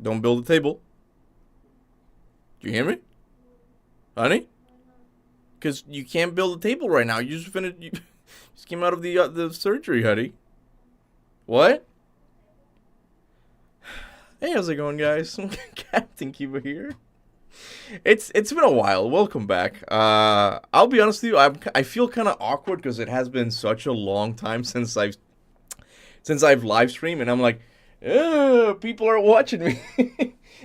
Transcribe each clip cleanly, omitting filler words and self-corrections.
don't build a table. Do you hear me? Honey? Because you can't build a table right now. You just finished. You just came out of the surgery, honey. What? Hey, how's it going, guys? Captain Kuba here. It's been a while. Welcome back. I'll be honest with you. I feel kind of awkward because it has been such a long time since I've live streamed, and I'm like, people are watching me.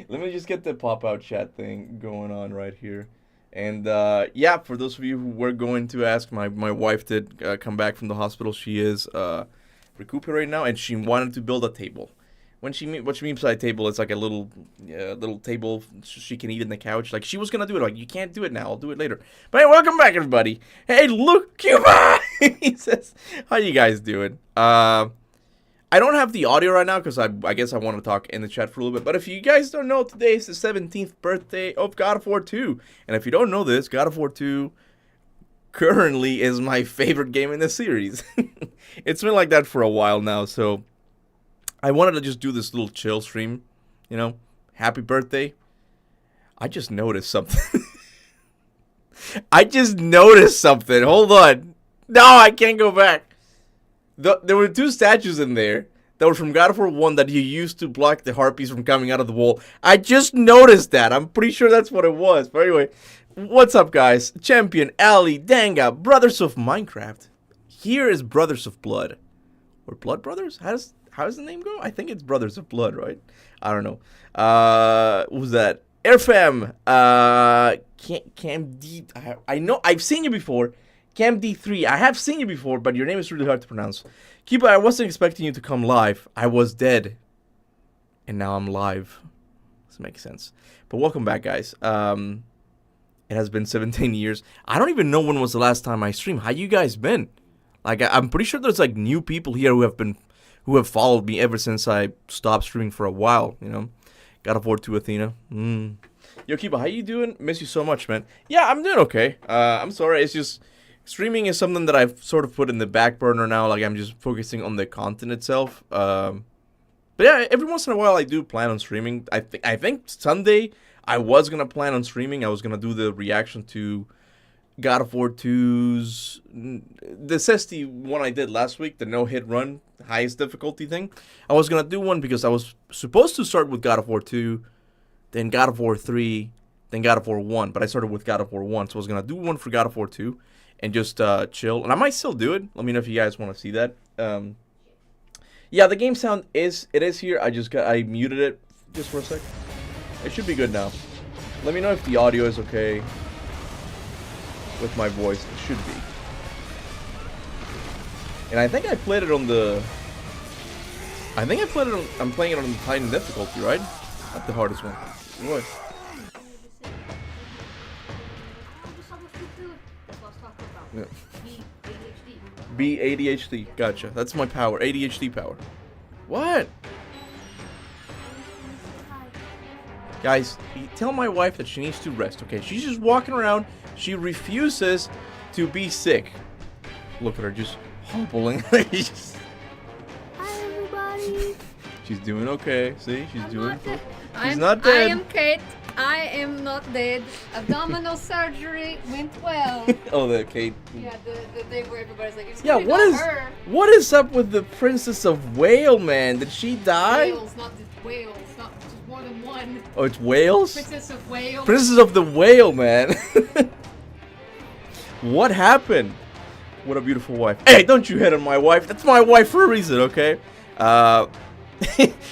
Let me just get the pop-out chat thing going on right here. And yeah, for those of you who were going to ask, my wife did come back from the hospital. She is recuperating now, and she wanted to build a table. What she means by table, it's like a little table she can eat in the couch. Like, she was gonna do it. Like, you can't do it now. I'll do it later. But hey, welcome back, everybody. Hey, look, Kuba. He says, "How you guys doing?" I don't have the audio right now because I guess I want to talk in the chat for a little bit. But if you guys don't know, today is the 17th birthday of God of War 2. And if you don't know this, God of War 2 currently is my favorite game in the series. It's been like that for a while now, so I wanted to just do this little chill stream, you know, happy birthday. I just noticed something. Hold on. No, I can't go back. There were two statues in there that were from God of War 1 that you used to block the harpies from coming out of the wall. I just noticed that. I'm pretty sure that's what it was. But anyway, what's up, guys? Champion, Ali, Danga, Brothers of Minecraft. Here is Brothers of Blood. Or Blood Brothers? How does the name go? I think it's Brothers of Blood, right? I don't know. Who's that? Airfam. Cam D. I know. I've seen you before. Cam D3. I have seen you before, but your name is really hard to pronounce. Kuba, I wasn't expecting you to come live. I was dead. And now I'm live. This makes sense. But welcome back, guys. It has been 17 years. I don't even know when was the last time I streamed. How you guys been? Like, I'm pretty sure there's like new people here who have followed me ever since I stopped streaming for a while, you know. God of War 2 Athena. Yo, Kuba, how you doing? Miss you so much, man. Yeah, I'm doing okay. I'm sorry, it's just streaming is something that I've sort of put in the back burner now. Like, I'm just focusing on the content itself. But yeah, every once in a while I do plan on streaming. I think Sunday I was gonna plan on streaming. I was gonna do the reaction to God of War 2's the Cesty one I did last week, the no-hit run, highest difficulty thing. I was gonna do one because I was supposed to start with God of War 2, then God of War 3, then God of War 1, but I started with God of War 1, so I was gonna do one for God of War 2 and just chill. And I might still do it. Let me know if you guys want to see that. Yeah, the game sound is here. I muted it just for a sec. It should be good now. Let me know if the audio is okay with my voice. It should be. And I think I played it on the... I'm playing it on the Titan difficulty, right? Not the hardest one. What? Yeah. B ADHD. Gotcha. That's my power. ADHD power. What? Guys, tell my wife that she needs to rest, okay? She's just walking around. She refuses to be sick. Look at her just hobbling. Hi, everybody. She's doing okay. See? She's doing okay. She's not dead. I am Kate. I am not dead. Abdominal surgery went well. Oh, the Kate. Yeah, the thing where everybody's like, it's yeah, what is up with the Princess of Wales, man? Did she die? Wales, not the Wales. Not just more than one. Oh, it's Wales? Princess of Wales. Princess of the Whale, man. What happened? What a beautiful wife. Hey, don't you hit on my wife. That's my wife for a reason, okay?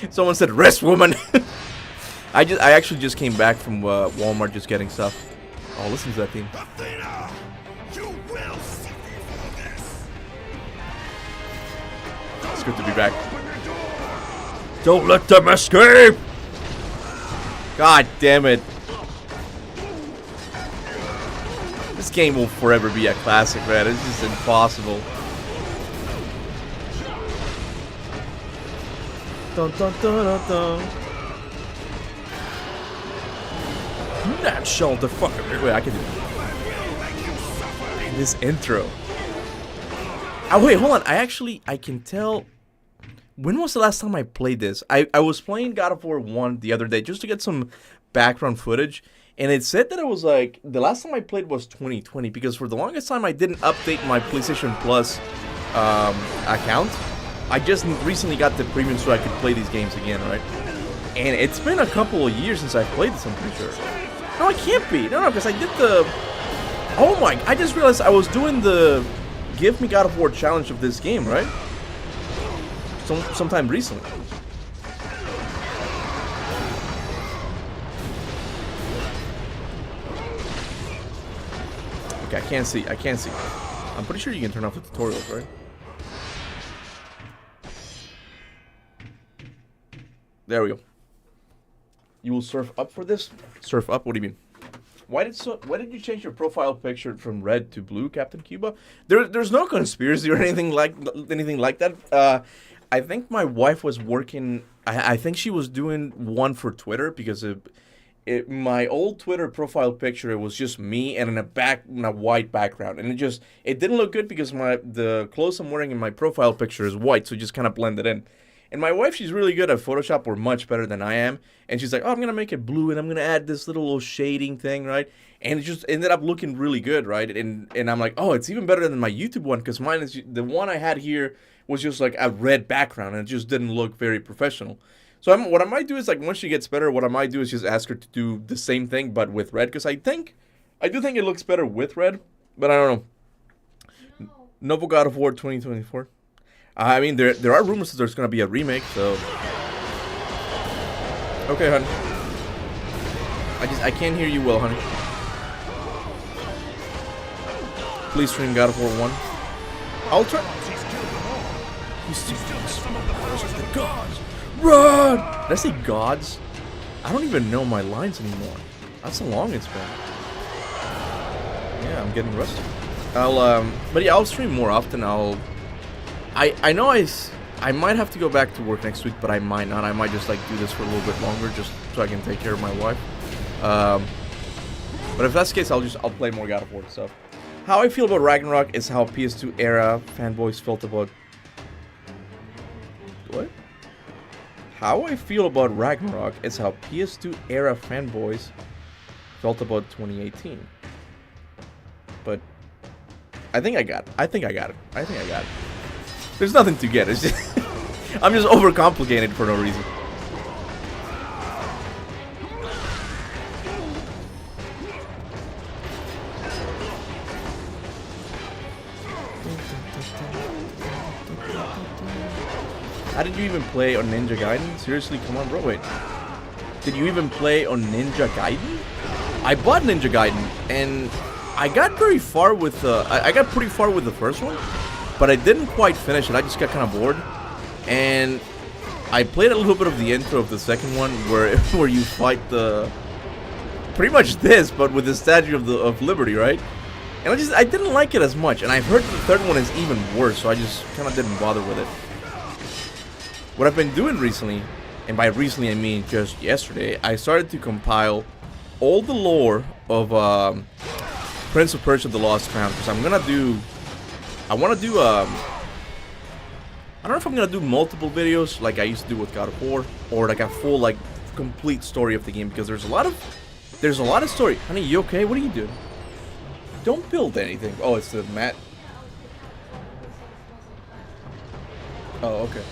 Someone said, rest, woman. I actually just came back from Walmart just getting stuff. Oh, listen to that theme. Athena, you will suffer for this. It's good to be back. Don't let them escape! God damn it. This game will forever be a classic, man. It's just impossible. Dun dun dun dun dun. Not shoulder fucker. Wait, I can do it. This intro. Oh wait, hold on. I can tell when was the last time I played this? I was playing God of War 1 the other day just to get some background footage. And it said that it was like, the last time I played was 2020, because for the longest time I didn't update my PlayStation Plus account. I just recently got the premium so I could play these games again, right? And it's been a couple of years since I played this, I'm pretty sure. No, it can't be. No, because I did the... Oh my, I just realized I was doing the Give Me God of War challenge of this game, right? Sometime recently. Okay, I can't see. I'm pretty sure you can turn off the tutorials, right? There we go. You will surf up for this? Surf up? What do you mean? Why did you change your profile picture from red to blue, Captain Kuba? There's no conspiracy or anything like that. I think my wife was working. I think she was doing one for Twitter because my old Twitter profile picture, it was just me and in a white background, and it didn't look good because the clothes I'm wearing in my profile picture is white, so it just kind of blended in. And my wife, she's really good at Photoshop, or much better than I am, and she's like, oh, I'm gonna make it blue, and I'm gonna add this little shading thing, right? And it just ended up looking really good, right? And I'm like, oh, it's even better than my YouTube one, because mine is the one I had here was just like a red background, and it just didn't look very professional. So what I might do is, like, once she gets better, what I might do is just ask her to do the same thing, but with red, because I do think it looks better with red, but I don't know. Novo God of War 2024. I mean, there are rumors that there's gonna be a remake, so... Okay, honey. I can't hear you well, honey. Please stream God of War 1. I'll try... He's some of the powers of the gods! Run! Did I say gods? I don't even know my lines anymore. That's how long it's been. Yeah, I'm getting rusty. But yeah, I'll stream more often. I know I might have to go back to work next week, but I might not. I might just like do this for a little bit longer, just so I can take care of my wife. But if that's the case, I'll play more God of War stuff. How I feel about Ragnarok is how PS2 era fanboys felt about... What? How I feel about Ragnarok is how PS2 era fanboys felt about 2018. But I think I got it. There's nothing to get. It's just I'm just overcomplicated for no reason. How did you even play on Ninja Gaiden? Seriously, come on, bro. Wait. Did you even play on Ninja Gaiden? I bought Ninja Gaiden, and I got very far with I got pretty far with the first one, but I didn't quite finish it. I just got kind of bored, and I played a little bit of the intro of the second one, where you fight the pretty much this, but with the Statue of Liberty, right? And I didn't like it as much, and I've heard the third one is even worse, so I just kind of didn't bother with it. What I've been doing recently, and by recently I mean just yesterday, I started to compile all the lore of Prince of Persia: The Lost Crown, because I want to do I don't know if I'm gonna do multiple videos like I used to do with God of War, or like a full, like, complete story of the game, because there's a lot of story. Honey, you okay? What are you doing? Don't build anything. Oh, it's the mat. Oh, okay.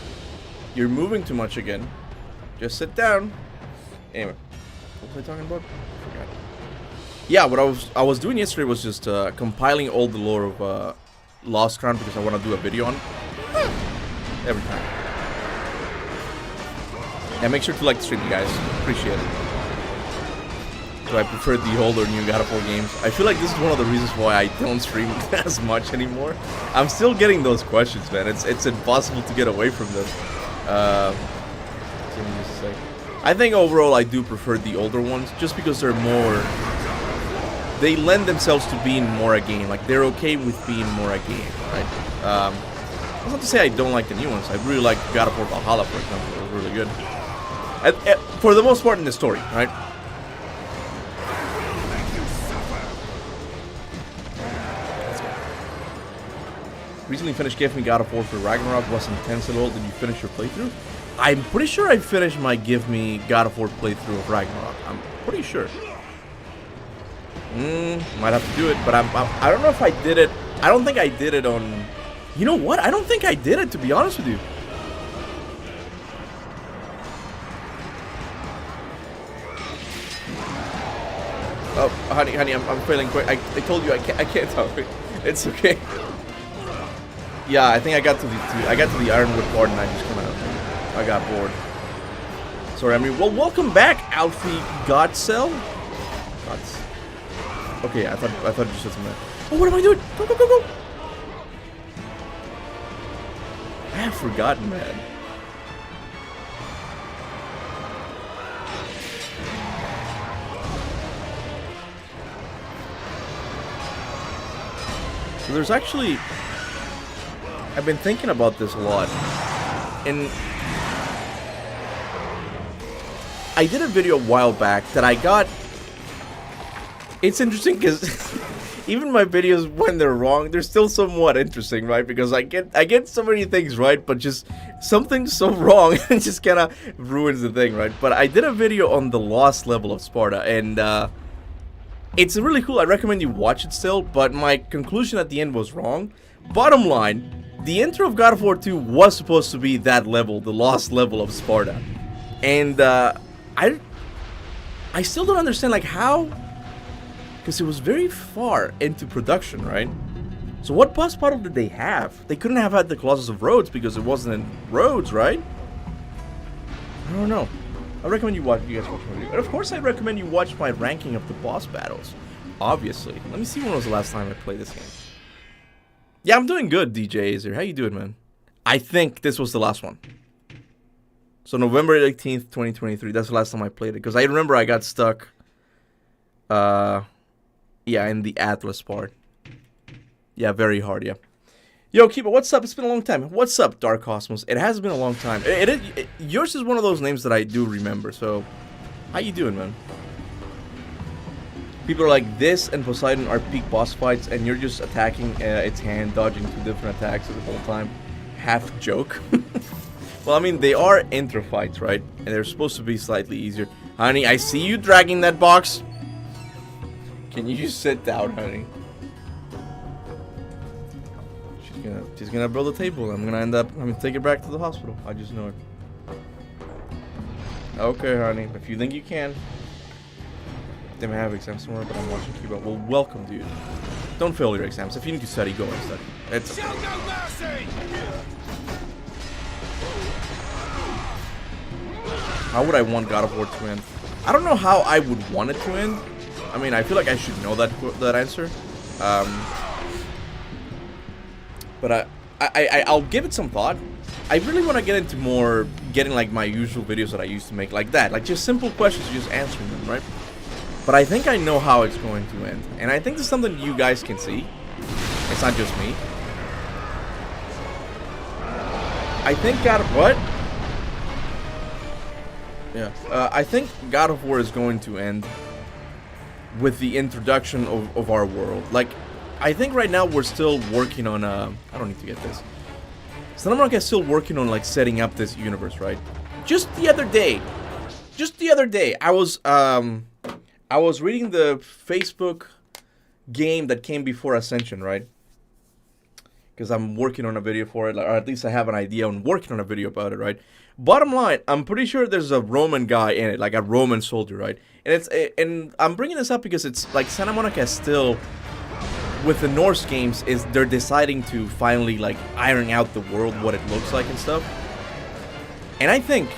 You're moving too much again. Just sit down. Anyway, what was I talking about? I forgot. Yeah, what I was doing yesterday was just compiling all the lore of Lost Crown, because I want to do a video on it. Every time. Yeah, make sure to like the stream, you guys. Appreciate it. Do I prefer the old or new God of War games? I feel like this is one of the reasons why I don't stream as much anymore. I'm still getting those questions, man. It's impossible to get away from them. Give me just a sec. I think overall I do prefer the older ones, just because they're more... They lend themselves to being more a game. Like, they're okay with being more a game, right? That's not to say I don't like the new ones. I really like God of War Valhalla, for example. It was really good. For the most part in the story, right? Recently finished Give Me God of War for Ragnarok. Was intense at all. Did you finish your playthrough? I'm pretty sure I finished my Give Me God of War playthrough of Ragnarok. I'm pretty sure. Might have to do it, but I don't know if I did it. I don't think I did it on... You know what? I don't think I did it, to be honest with you. Oh, honey, I'm failing quick. I told you I can't talk. It's okay. Yeah, I think I got to the Ironwood part and I just kind of I got bored. Sorry, I mean, well, welcome back, Alfie Godcell. Gods. Okay, I thought you said something. Oh, what am I doing? Go, go, go, go! I have forgotten, man. So there's actually... I've been thinking about this a lot. And... I did a video a while back that I got... It's interesting because even my videos, when they're wrong, they're still somewhat interesting, right? Because I get so many things right, but just something so wrong and just kind of ruins the thing, right? But I did a video on the lost level of Sparta, and it's really cool. I recommend you watch it still, but my conclusion at the end was wrong. Bottom line, the intro of God of War 2 was supposed to be that level, the lost level of Sparta. And I still don't understand, like, how... Because it was very far into production, right? So what boss battle did they have? They couldn't have had the Colossus of Rhodes because it wasn't in Rhodes, right? I don't know. I recommend you guys watch my video. And of course I recommend you watch my ranking of the boss battles. Obviously. Let me see when was the last time I played this game. Yeah, I'm doing good, DJ Azer. How you doing, man? I think this was the last one. So November 18th, 2023. That's the last time I played it. Because I remember I got stuck... yeah, in the Atlas part. Yeah, very hard, yeah. Yo, Kuba, what's up? It's been a long time. What's up, Dark Cosmos? It has been a long time. Yours is one of those names that I do remember, so... How you doing, man? People are like, this and Poseidon are peak boss fights, and you're just attacking its hand, dodging two different attacks at the whole time. Half joke. Well, I mean, they are intro fights, right? And they're supposed to be slightly easier. Honey, I see you dragging that box. Can you just sit down, honey? She's gonna build a table. I'm gonna take her back to the hospital. I just know it. Okay, honey. If you think you can. They may have exams tomorrow, but I'm watching Kuba. Well, welcome, dude. Don't fail your exams. If you need to study, go and study. It's Show no mercy! How would I want God of War to end? I don't know how I would want it to end. I mean, I feel like I should know that answer. But I'll give it some thought. I really want to get into more getting like my usual videos that I used to make, like that, like just simple questions, just answering them, right? But I think I know how it's going to end, and I think this is something you guys can see. It's not just me. I think what? Yeah, I think God of War is going to end with the introduction of our world. Like, I think right now we're still working on I don't need to get this. Santa is still working on like setting up this universe, right? Just the other day, I was reading the Facebook game that came before Ascension, right? Because I'm working on a video for it, or at least I have an idea on working on a video about it, right? Bottom line, I'm pretty sure there's a Roman guy in it, like a Roman soldier, right? And I'm bringing this up because it's like Santa Monica is still, with the Norse games, they're deciding to finally like iron out the world, what it looks like and stuff. And I think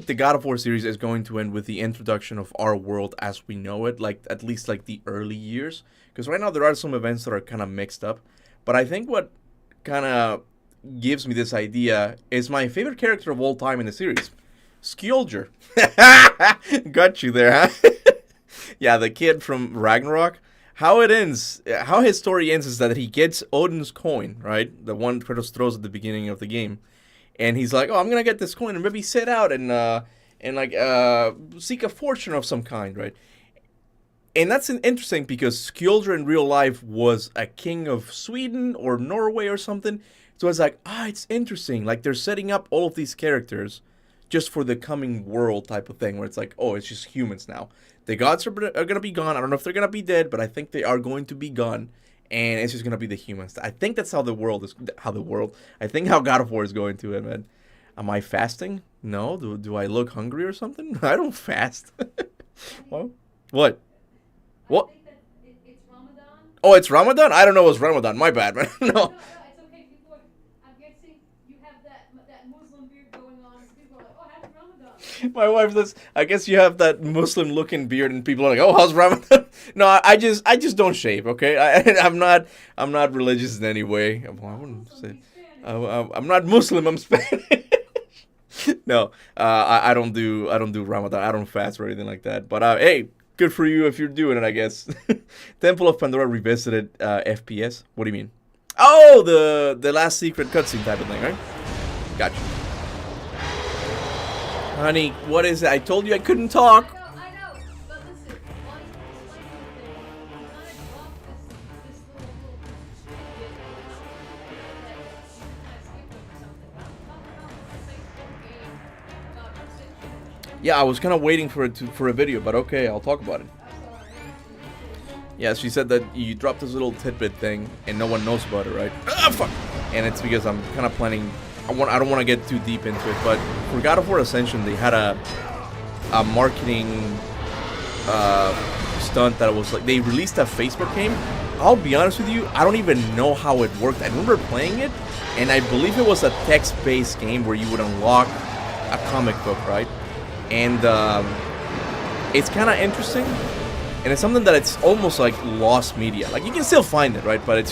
the God of War series is going to end with the introduction of our world as we know it, like at least like the early years. Because right now there are some events that are kind of mixed up. But I think what kind of gives me this idea is my favorite character of all time in the series, Skjoldr. Got you there, huh? Yeah, the kid from Ragnarok. How it ends, how his story ends is that he gets Odin's coin, right? The one Kratos throws at the beginning of the game. And he's like, oh, I'm going to get this coin and maybe set out and seek a fortune of some kind, right? And that's interesting because Skjoldr in real life was a king of Sweden or Norway or something. So it's like, it's interesting. Like they're setting up all of these characters just for the coming world type of thing, where it's like, oh, it's just humans now. The gods are going to be gone. I don't know if they're going to be dead, but I think they are going to be gone. And it's just going to be the humans. I think that's how I think how God of War is going to it, man. Am I fasting? No. Do I look hungry or something? I don't fast. Well, what? What? I think that it's Ramadan. Oh, it's Ramadan? I don't know what's Ramadan. My bad, man. No. No, it's okay. People I'm guessing you have that Muslim beard going on. People are like, oh, happy Ramadan. My wife says, I guess you have that Muslim-looking beard, and people are like, oh, how's Ramadan? No, I just don't shave, okay? I'm not religious in any way. Well, I wouldn't say. I'm not Muslim. I'm Spanish. No, I don't do Ramadan. I don't fast or anything like that. But hey, good for you if you're doing it, I guess. Temple of Pandora revisited FPS. What do you mean? Oh, the last secret cutscene type of thing, right? Gotcha. Honey, what is it? I told you I couldn't talk. I know. But listen, while you're explaining the thing, you kind of dropped this little bit that you kind of skipped over something. I'm talking about the Facebook game about Ascension. Yeah, I was kind of waiting for a video, but okay, I'll talk about it. Yeah, she said that you dropped this little tidbit thing and no one knows about it, right? Ah, fuck! And it's because I'm kind of planning. I don't want to get too deep into it, but for God of War Ascension, they had a marketing stunt that was like they released a Facebook game. I'll be honest with you, I don't even know how it worked. I remember playing it, and I believe it was a text-based game where you would unlock a comic book, right? And it's kind of interesting. And it's something that it's almost like lost media. Like, you can still find it, right? But it's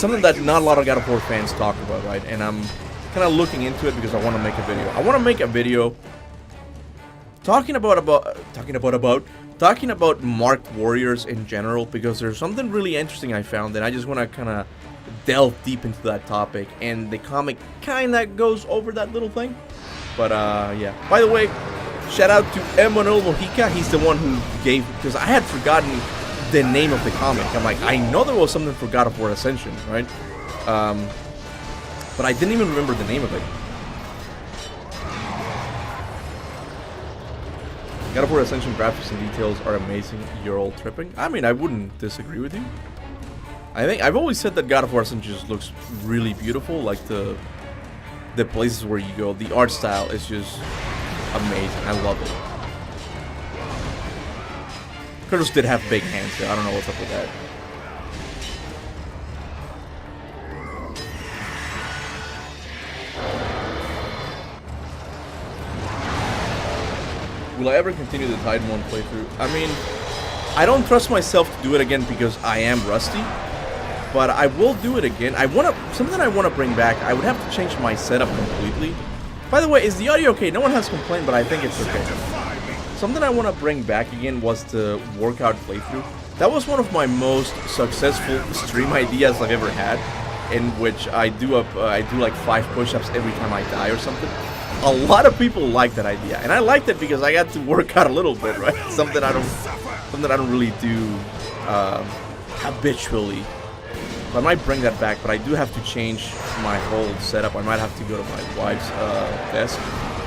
something that not a lot of God of War fans talk about, right? And I'm kind of looking into it because I want to make a video. I want to make a video talking about marked warriors in general, because there's something really interesting I found, and I just want to kind of delve deep into that topic. And the comic kind of goes over that little thing. But, yeah. By the way, shout out to Emmanuel Mojica. He's the one who gave, because I had forgotten the name of the comic. I'm like, I know there was something for God of War Ascension, right? But I didn't even remember the name of it. God of War Ascension graphics and details are amazing. You're all tripping. I mean, I wouldn't disagree with you. I think I've always said that God of War Ascension just looks really beautiful. Like the places where you go, the art style is just amazing. I love it. Kratos did have big hands, so I don't know what's up with that. Will I ever continue the Titan 1 playthrough? I mean, I don't trust myself to do it again because I am rusty, but I will do it again. Something I want to bring back. I would have to change my setup completely. By the way, is the audio okay? No one has complained, but I think it's okay. Something I want to bring back again was the workout playthrough. That was one of my most successful stream ideas I've ever had, in which I do like 5 push-ups every time I die or something. A lot of people like that idea, and I liked it because I got to work out a little bit, right? Something I don't really do habitually. I might bring that back, but I do have to change my whole setup. I might have to go to my wife's desk,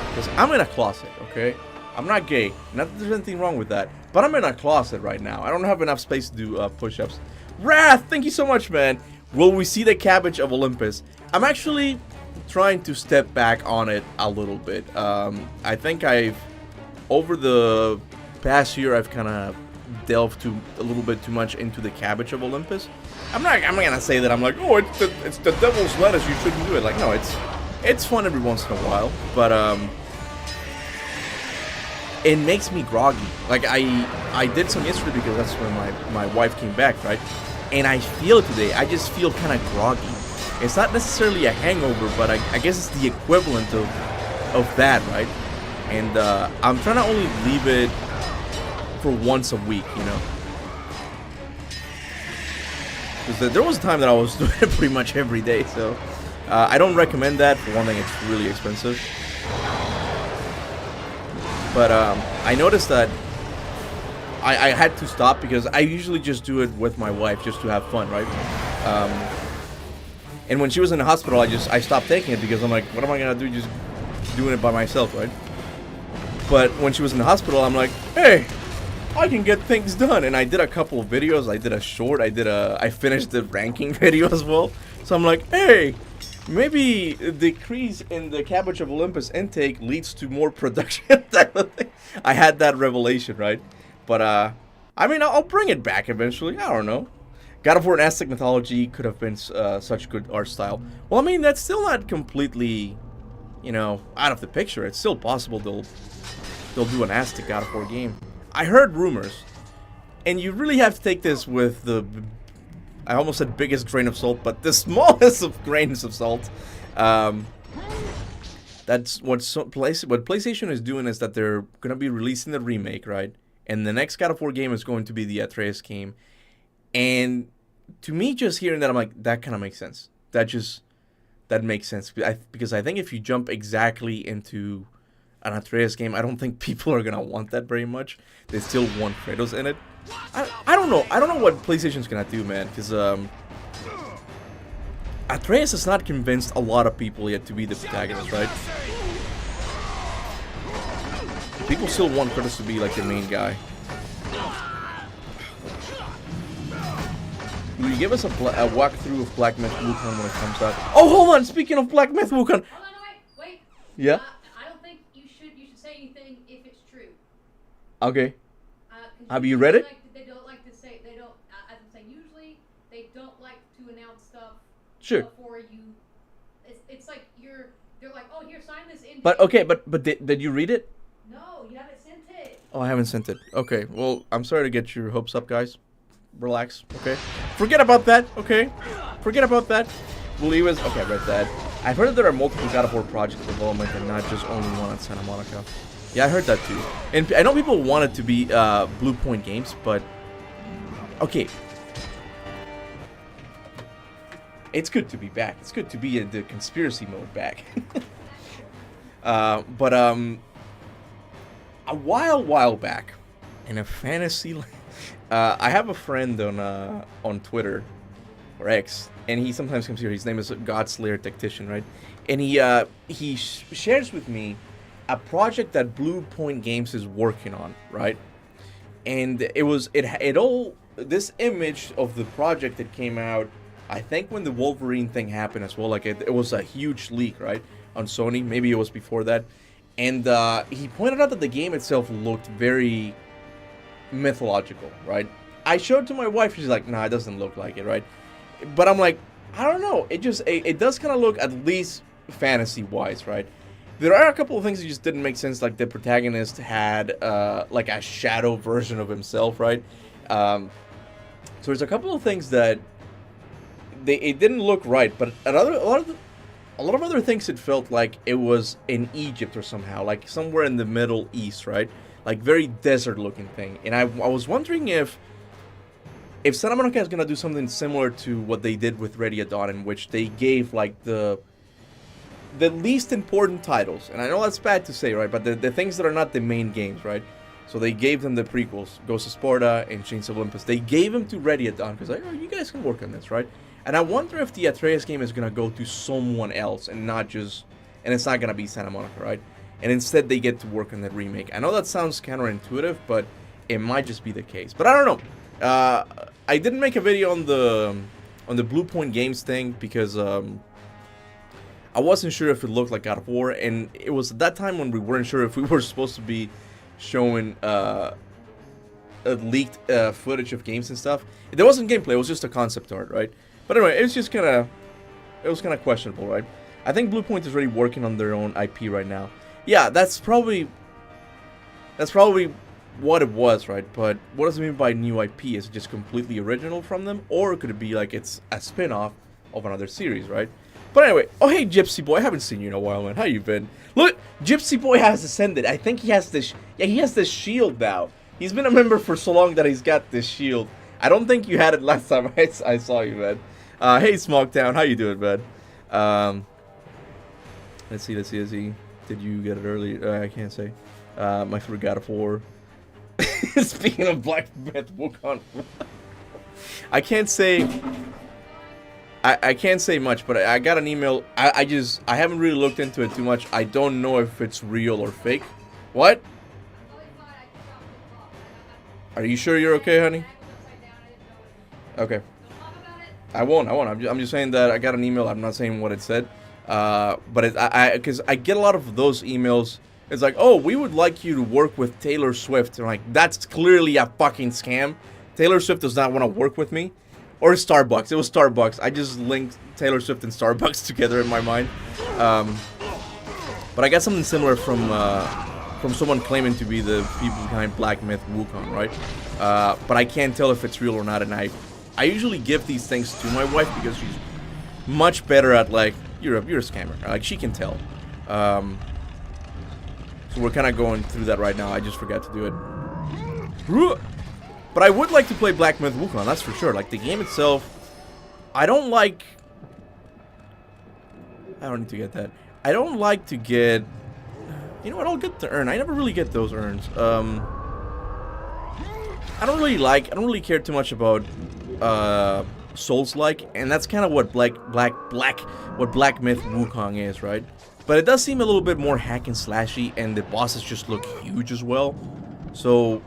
because I'm in a closet, okay? I'm not gay. Not that there's anything wrong with that, but I'm in a closet right now. I don't have enough space to do push-ups. Wrath, thank you so much, man. Will we see the cabbage of Olympus? I'm actually trying to step back on it a little bit. I think over the past year, I've kind of delved a little bit too much into the cabbage of Olympus. I'm not gonna say that I'm like, oh, it's the devil's lettuce, you shouldn't do it. Like, no, it's fun every once in a while, but it makes me groggy. Like, I did some yesterday because that's when my wife came back, right? And I feel it today. I just feel kind of groggy. It's not necessarily a hangover, but I guess it's the equivalent of that, right? And I'm trying to only leave it for once a week, you know? Because there was a time that I was doing it pretty much every day, so I don't recommend that. For one thing, it's really expensive. But I noticed that I had to stop because I usually just do it with my wife just to have fun, right? And when she was in the hospital, I stopped taking it because I'm like, what am I gonna do just doing it by myself, right? But when she was in the hospital, I'm like, hey, I can get things done. And I did a couple of videos. I did a short. I finished the ranking video as well. So I'm like, hey, maybe a decrease in the Cabbage of Olympus intake leads to more production type of thing. I had that revelation, right? But I mean, I'll bring it back eventually. I don't know. God of War and Aztec mythology could have been such good art style. Well, I mean, that's still not completely, you know, out of the picture. It's still possible they'll do an Aztec God of War game. I heard rumors, and you really have to take this with the, I almost said biggest grain of salt, but the smallest of grains of salt. That's what PlayStation is doing, is that they're gonna be releasing the remake, right? And the next God of War game is going to be the Atreus game. And to me, just hearing that, I'm like, that kind of makes sense. That makes sense. Because I think if you jump exactly into an Atreus game, I don't think people are gonna want that very much. They still want Kratos in it. I don't know. I don't know what PlayStation's gonna do, man. Because Atreus has not convinced a lot of people yet to be the protagonist, right? People still want Kratos to be like the main guy. Will you give us a walkthrough of Black Myth Wukong when it comes out? Oh, hold on! Speaking of Black Myth Wukong! Hold on, wait. Yeah? I don't think you should say anything if it's true. Okay. Have you read it? They don't like to say, as I'm saying, usually they don't like to announce stuff Sure. before you, it's like they're like, oh, here, sign this in. But, okay, but did you read it? No, you haven't sent it. Oh, I haven't sent it. Okay, well, I'm sorry to get your hopes up, guys. Relax, okay? Forget about that, okay? Forget about that. Believe us. Okay, I read that. I've heard that there are multiple God of War projects in development and not just only one at Santa Monica. Yeah, I heard that too. And I know people want it to be Blue Point Games, but... Okay. It's good to be back. It's good to be in the conspiracy mode back. A while back, in a fantasy... I have a friend on Twitter, or X, and he sometimes comes here. His name is Godslayer Tactician, right? And he shares with me a project that Blue Point Games is working on, right? And this image of the project that came out, I think when the Wolverine thing happened as well. Like it was a huge leak, right, on Sony. Maybe it was before that. And he pointed out that the game itself looked very mythological, right? I showed to my wife, she's like, nah, it doesn't look like it, right? But I'm like, I don't know, it does kind of look at least fantasy wise, right? There are a couple of things that just didn't make sense, like the protagonist had like a shadow version of himself, right? So there's a couple of things that it didn't look right, but a lot of other things, it felt like it was in Egypt or somehow, like somewhere in the Middle East, right? Like very desert looking thing. And I was wondering if Santa Monica is gonna do something similar to what they did with Ready at Dawn, in which they gave like the least important titles. And I know that's bad to say, right? But the things that are not the main games, right? So they gave them the prequels, Ghost of Sparta and Chains of Olympus. They gave them to Ready at Dawn because like, oh, you guys can work on this, right? And I wonder if the Atreus game is gonna go to someone else and it's not gonna be Santa Monica, right? And instead they get to work on that remake. I know that sounds counterintuitive, but it might just be the case. But I don't know. I didn't make a video on the Blue Point Games thing because I wasn't sure if it looked like God of War, and it was at that time when we weren't sure if we were supposed to be showing leaked footage of games and stuff. There wasn't gameplay; it was just a concept art, right? But anyway, it was kind of questionable, right? I think Blue Point is already working on their own IP right now. Yeah, that's probably what it was, right? But what does it mean by new IP? Is it just completely original from them? Or could it be like it's a spin-off of another series, right? But anyway, oh hey Gypsy Boy, I haven't seen you in a while, man. How you been? Look, Gypsy Boy has ascended. I think he has this, he has this shield now. He's been a member for so long that he's got this shield. I don't think you had it last time I saw you, man. Hey Smogtown, how you doing, man? Let's see. Did you get it early? I can't say. My favorite God of War. Speaking of Black Myth Wukong, I can't say. I can't say much, but I got an email. I haven't really looked into it too much. I don't know if it's real or fake. What? Are you sure you're okay, honey? Okay. I won't. I'm just saying that I got an email. I'm not saying what it said. But because I get a lot of those emails. It's like, oh, we would like you to work with Taylor Swift. And I'm like, that's clearly a fucking scam. Taylor Swift does not want to work with me. Or Starbucks. It was Starbucks. I just linked Taylor Swift and Starbucks together in my mind. But I got something similar from someone claiming to be the people behind Black Myth Wukong, right? But I can't tell if it's real or not. And I usually give these things to my wife because she's much better at, like, you're a scammer. Like, she can tell. So we're kind of going through that right now. I just forgot to do it. But I would like to play Black Myth Wukong, that's for sure. Like, the game itself, I don't like... I don't need to get that. I don't like to get... You know what, I'll get the urn. I never really get those urns. I don't really care too much about Souls-like, and that's kind of what Black Myth Wukong is, right? But it does seem a little bit more hack and slashy, and the bosses just look huge as well. So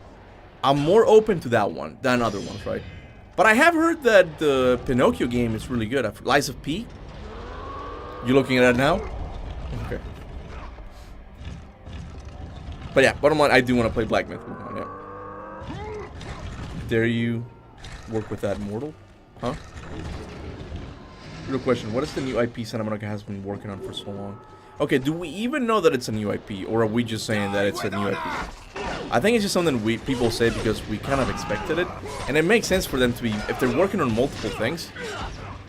I'm more open to that one than other ones, right? But I have heard that the Pinocchio game is really good. Lies of P? You looking at it now? Okay. But yeah, bottom line, I do want to play Black Myth Wukong, yeah. Dare you work with that mortal? Huh? Real question, what is the new IP Santa Monica has been working on for so long? Okay, do we even know that it's a new IP, or are we just saying that it's a new IP? I think it's just something people say because we kind of expected it, and it makes sense for them to be, if they're working on multiple things,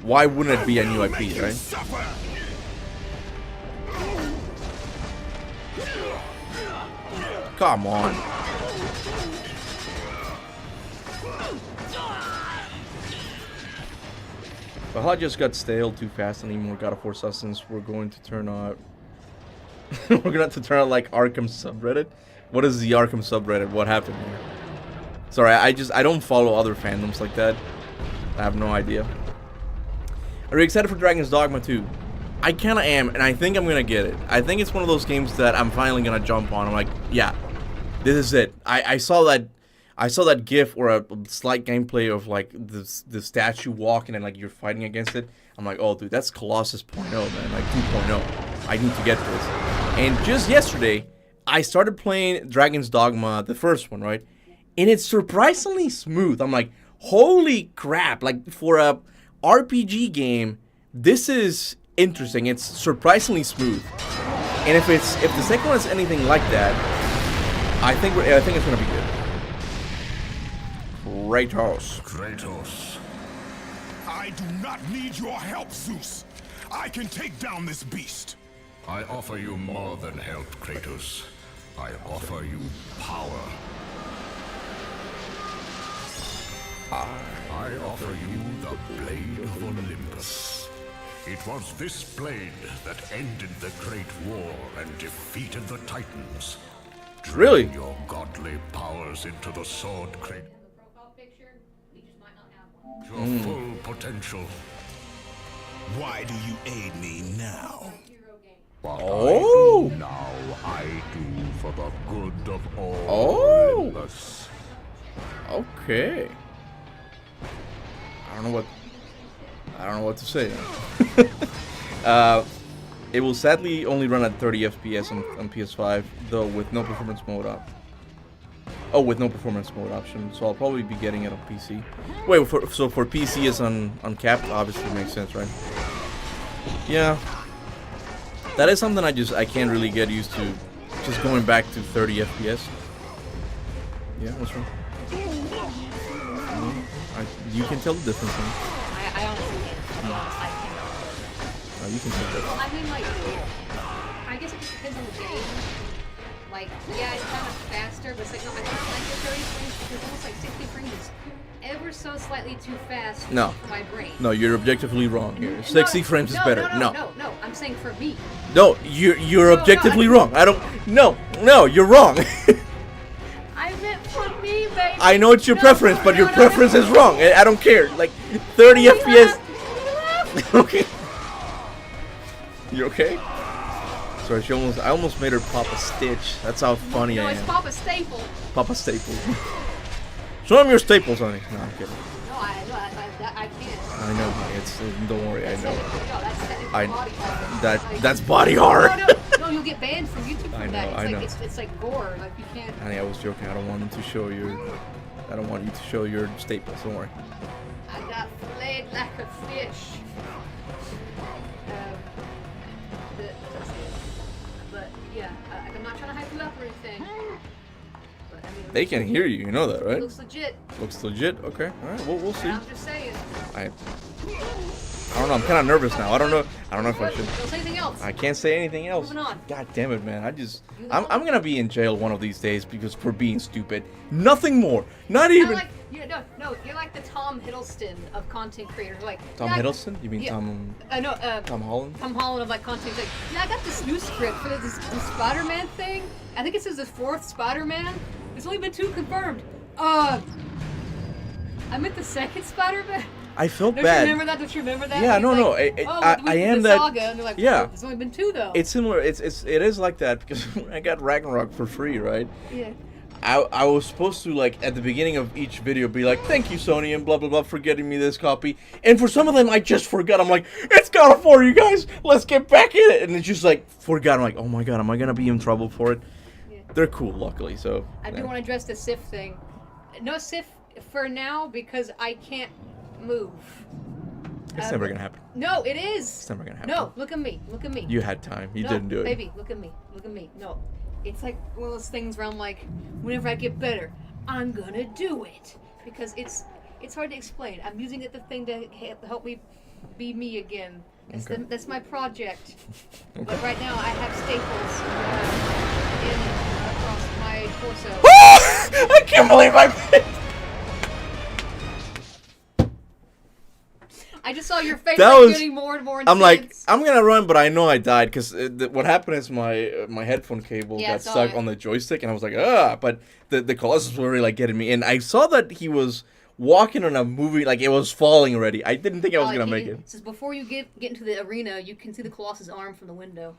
why wouldn't it be a new IP, right? Come on. Valhalla just got stale too fast anymore. God of War Sustenance. We're going to turn on. We're gonna have to turn on like Arkham subreddit. What is the Arkham subreddit? What happened here? Sorry, I don't follow other fandoms like that. I have no idea. Are you excited for Dragon's Dogma 2? I kinda am, and I think I'm gonna get it. I think it's one of those games that I'm finally gonna jump on. I'm like, yeah, this is it. I saw that GIF or a slight gameplay of like the statue walking and like you're fighting against it. I'm like, oh dude, that's Colossus 0.0, man, like 2.0. I need to get this. And just yesterday, I started playing Dragon's Dogma, the first one, right? And it's surprisingly smooth. I'm like, holy crap! Like for a RPG game, this is interesting. It's surprisingly smooth. And if the second one is anything like that, I think it's gonna be good. Kratos. I do not need your help, Zeus. I can take down this beast. I offer you more than help, Kratos. I offer you power. I offer you the Blade of Olympus. It was this blade that ended the Great War and defeated the Titans. Really? Drain your godly powers into the sword, Kratos. Profile picture, we just might not have one. Your full potential. Why do you aid me now? Hero game. What Oh. I do now, I do for the good of all Olympus. Okay. I don't know what to say. It will sadly only run at 30 FPS on PS5, though with no performance mode up. Oh, with no performance mode option, so I'll probably be getting it on PC. Wait, so for PC is uncapped? Obviously makes sense, right? Yeah. That is something I can't really get used to. Just going back to 30 FPS. Yeah, what's wrong? You can tell the difference, huh? I honestly can't. I You can tell that. can't. I mean, like, I guess it just depends on the game. Like, yeah, it's kind of faster, but it's like, no, I don't like the 30 frames because almost like 60 frames is ever so slightly too fast No. for my brain. No, you're objectively wrong here. 60 frames is better. No, I'm saying for me. No, you're objectively wrong. I don't. No, you're wrong. I meant for me. I know it's your preference, but your no, preference no. is wrong. I don't care. Like 30 FPS. Okay. You okay? Sorry, I almost made her pop a stitch. That's how funny No, I it's am. Papa Staple. Papa Staples. Show him your staples, honey. No, I'm kidding. No, I can't. I know, honey. It's don't worry. I know. No, that's technically I body horror. that's body horror. No, you'll get banned from YouTube for I know, that. I know. It's like gore. Like you can't. Honey, I was joking. I don't want him to show your. I don't want you to show your staples. Don't worry. I got filleted like a fish. But yeah, I'm not trying to hype you up or anything. But, I mean, They can hear you. You know that, it right? looks legit. Looks legit. Okay. All right. We'll see. I'm just saying. I don't know. I'm kind of nervous now. I don't know if I should. Don't say anything else. I can't say anything else. Moving on. God damn it, man. I'm gonna be in jail one of these days because for being stupid. Nothing more. Not Kinda even. like, no, you're like the Tom Hiddleston of content creators. Like Tom yeah, Hiddleston? You mean yeah, Tom Tom Holland? Tom Holland of like content. Like, yeah, I got this new script for this Spider-Man thing. I think it says the 4th Spider-Man. There's only been 2 confirmed. I meant the 2nd Spider-Man. I felt Don't bad. you remember that? Don't you remember that? Yeah, He's no, no. like, I we am did the that. Saga, and they're like, Yeah. "Oh, there's only been 2 though. It's similar. It is like that because I got Ragnarok for free, right? Yeah. I was supposed to, like, at the beginning of each video be like, thank you, Sony, and blah, blah, blah, for getting me this copy. And for some of them, I just forgot. I'm like, it's God of War, you guys. Let's get back in it. And it's just like, forgot. I'm like, oh my God, am I going to be in trouble for it? Yeah. They're cool, luckily, so. I do want to address the Sif thing. No Sif for now because I can't move. It's never going to happen. No, it is. It's never going to happen. No, look at me. Look at me. You had time. You no, didn't do it. Baby, look at me. Look at me. No. It's like one of those things where I'm like, whenever I get better, I'm gonna do it. Because it's hard to explain. I'm using it the thing to help me be me again. Okay. That's my project. Okay. But right now I have staples across my torso. I can't believe I I just saw your face That like, was- getting more and more intense. I'm like, I'm gonna run, but I know I died because what happened is my headphone cable Yeah, I got saw stuck it. on the joystick, and I was like, ah. But the Colossus were really like getting me, and I saw that he was walking on a movie, like it was falling already. I didn't think I was gonna make it. Says before you get into the arena, you can see the Colossus arm from the window.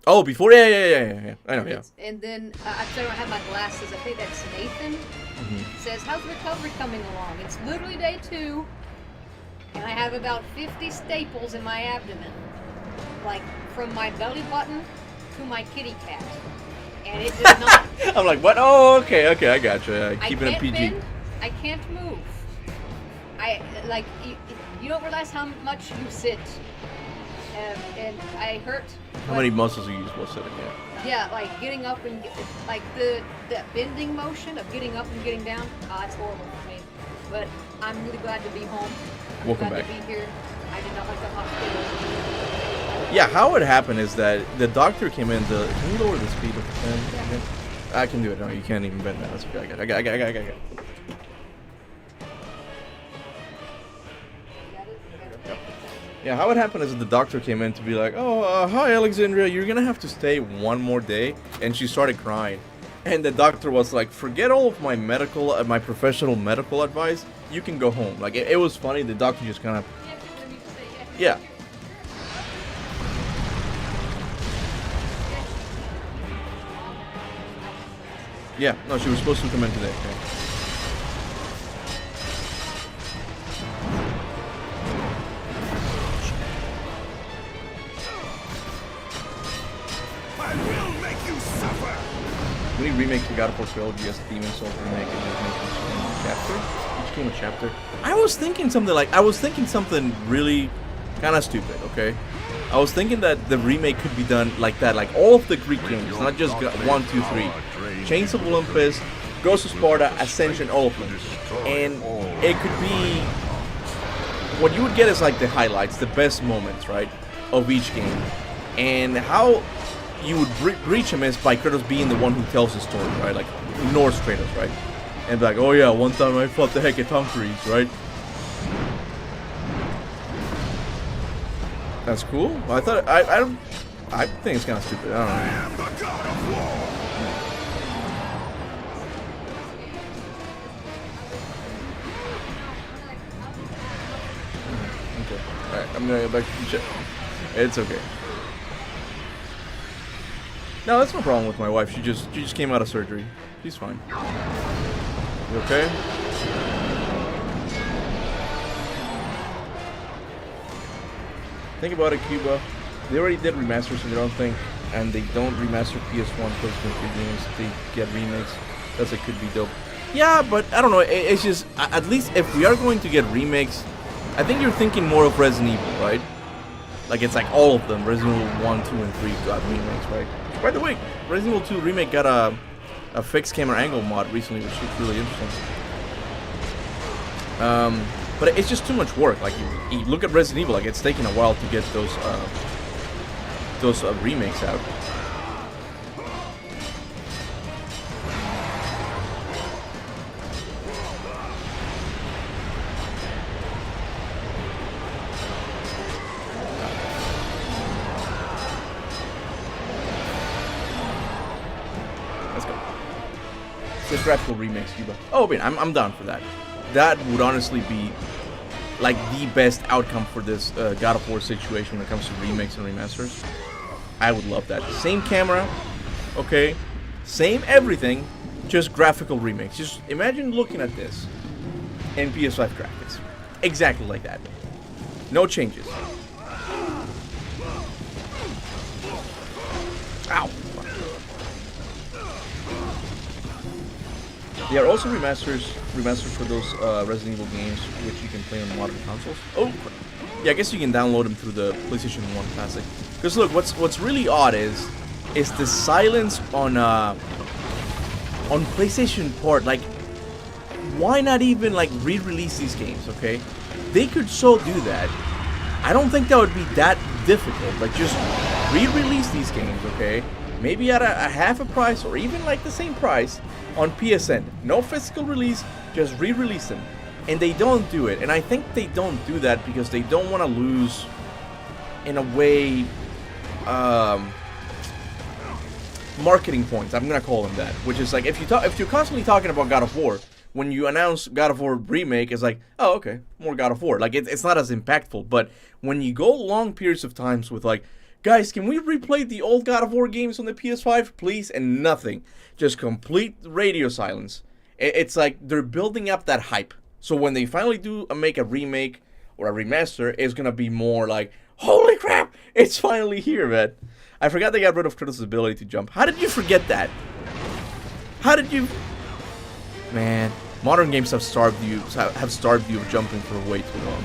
Oh, before, yeah. I know, yeah. And then I don't have my glasses. I think that's Nathan. Mm-hmm. Says, how's recovery coming along? It's literally day 2, and I have about 50 staples in my abdomen, like from my belly button to my kitty cat, and it does not. I'm like, what? Oh, okay, I gotcha. Keeping it I can't PG. bend, I can't move. I like you don't realize how much you sit, and I hurt. How many muscles are you supposed to sitting? Yeah. Yeah, like getting up and like the bending motion of getting up and getting down. It's horrible for me. But I'm really glad to be home. I'm Welcome glad back. to be here. I did not like the hospital. Yeah, how it happened is that the doctor came in. Can you lower the speed of the fan? Yeah. again? I can do it. No, you can't even bend that. That's okay. I got it. Yeah, how it happened is that the doctor came in to be like, oh, hi, Alexandria, you're going to have to stay one more day. And she started crying. And the doctor was like, forget all of my my professional medical advice. You can go home. Like, it was funny. The doctor just kind of, yeah. Yeah, no, she was supposed to come in today. Okay. I will make you suffer! We need remake to God of War 12 GS Demon Souls remake and just make each game a chapter. Each game a chapter. I was thinking something really kind of stupid. Okay, I was thinking that the remake could be done like that, like all of the Greek games, not just 1, 2, 3. Chains of Olympus, Ghost of Sparta, Ascension, all of them, and it could be. What you would get is like the highlights, the best moments, right, of each game, and how you would reach him is by Kratos being the one who tells the story, right? Like Norse Kratos, right? And be like, oh yeah, one time I fought the Hecatoncres, right? That's cool. I thought I think it's kind of stupid. I don't know. I am the god of war! I'm gonna go back to the chat. It's okay. No, that's no problem with my wife. She just came out of surgery. She's fine. You okay? Think about it, Kuba. They already did remasters, so they don't think, and they don't remaster PS1 PlayStation 3 games. They get remakes. That's it. Could be dope. Yeah, but I don't know. It's just at least if we are going to get remakes, I think you're thinking more of Resident Evil, right? Like it's like all of them. Resident Evil 1, 2, and 3 got remakes, right? By the way, Resident Evil 2 remake got a fixed camera angle mod recently, which looks really interesting. But it's just too much work. Like you look at Resident Evil, like it's taking a while to get those remakes out. Let's go. This graphical remakes, Cuba. Oh, man, I'm down for that. That would honestly be like the best outcome for this God of War situation when it comes to remakes and remasters. I would love that. Same camera, okay, same everything, just graphical remakes. Just imagine looking at this in PS5 graphics, exactly like that. No changes. Ow. They are also remastered for those Resident Evil games, which you can play on modern consoles. Oh, yeah, I guess you can download them through the PlayStation 1 Classic. Because look, what's really odd is the silence on PlayStation Port. Like, why not even like re-release these games? Okay, they could so do that. I don't think that would be that difficult. Like, just re-release these games. Okay, maybe at a half a price or even like the same price on PSN. No physical release, just re-release them. And they don't do it. And I think they don't do that because they don't want to lose, in a way, marketing points. I'm gonna call them that. Which is like, if you're constantly talking about God of War, when you announce God of War remake, it's like, oh, okay, more God of War. Like, it's not as impactful. But when you go long periods of times with like, guys, can we replay the old God of War games on the PS5, please? And nothing. Just complete radio silence. It's like they're building up that hype. So when they finally do make a remake or a remaster, it's going to be more like, holy crap, it's finally here, man. I forgot they got rid of Kratos' ability to jump. How did you forget that? How did you... Man, modern games have starved you of jumping for way too long.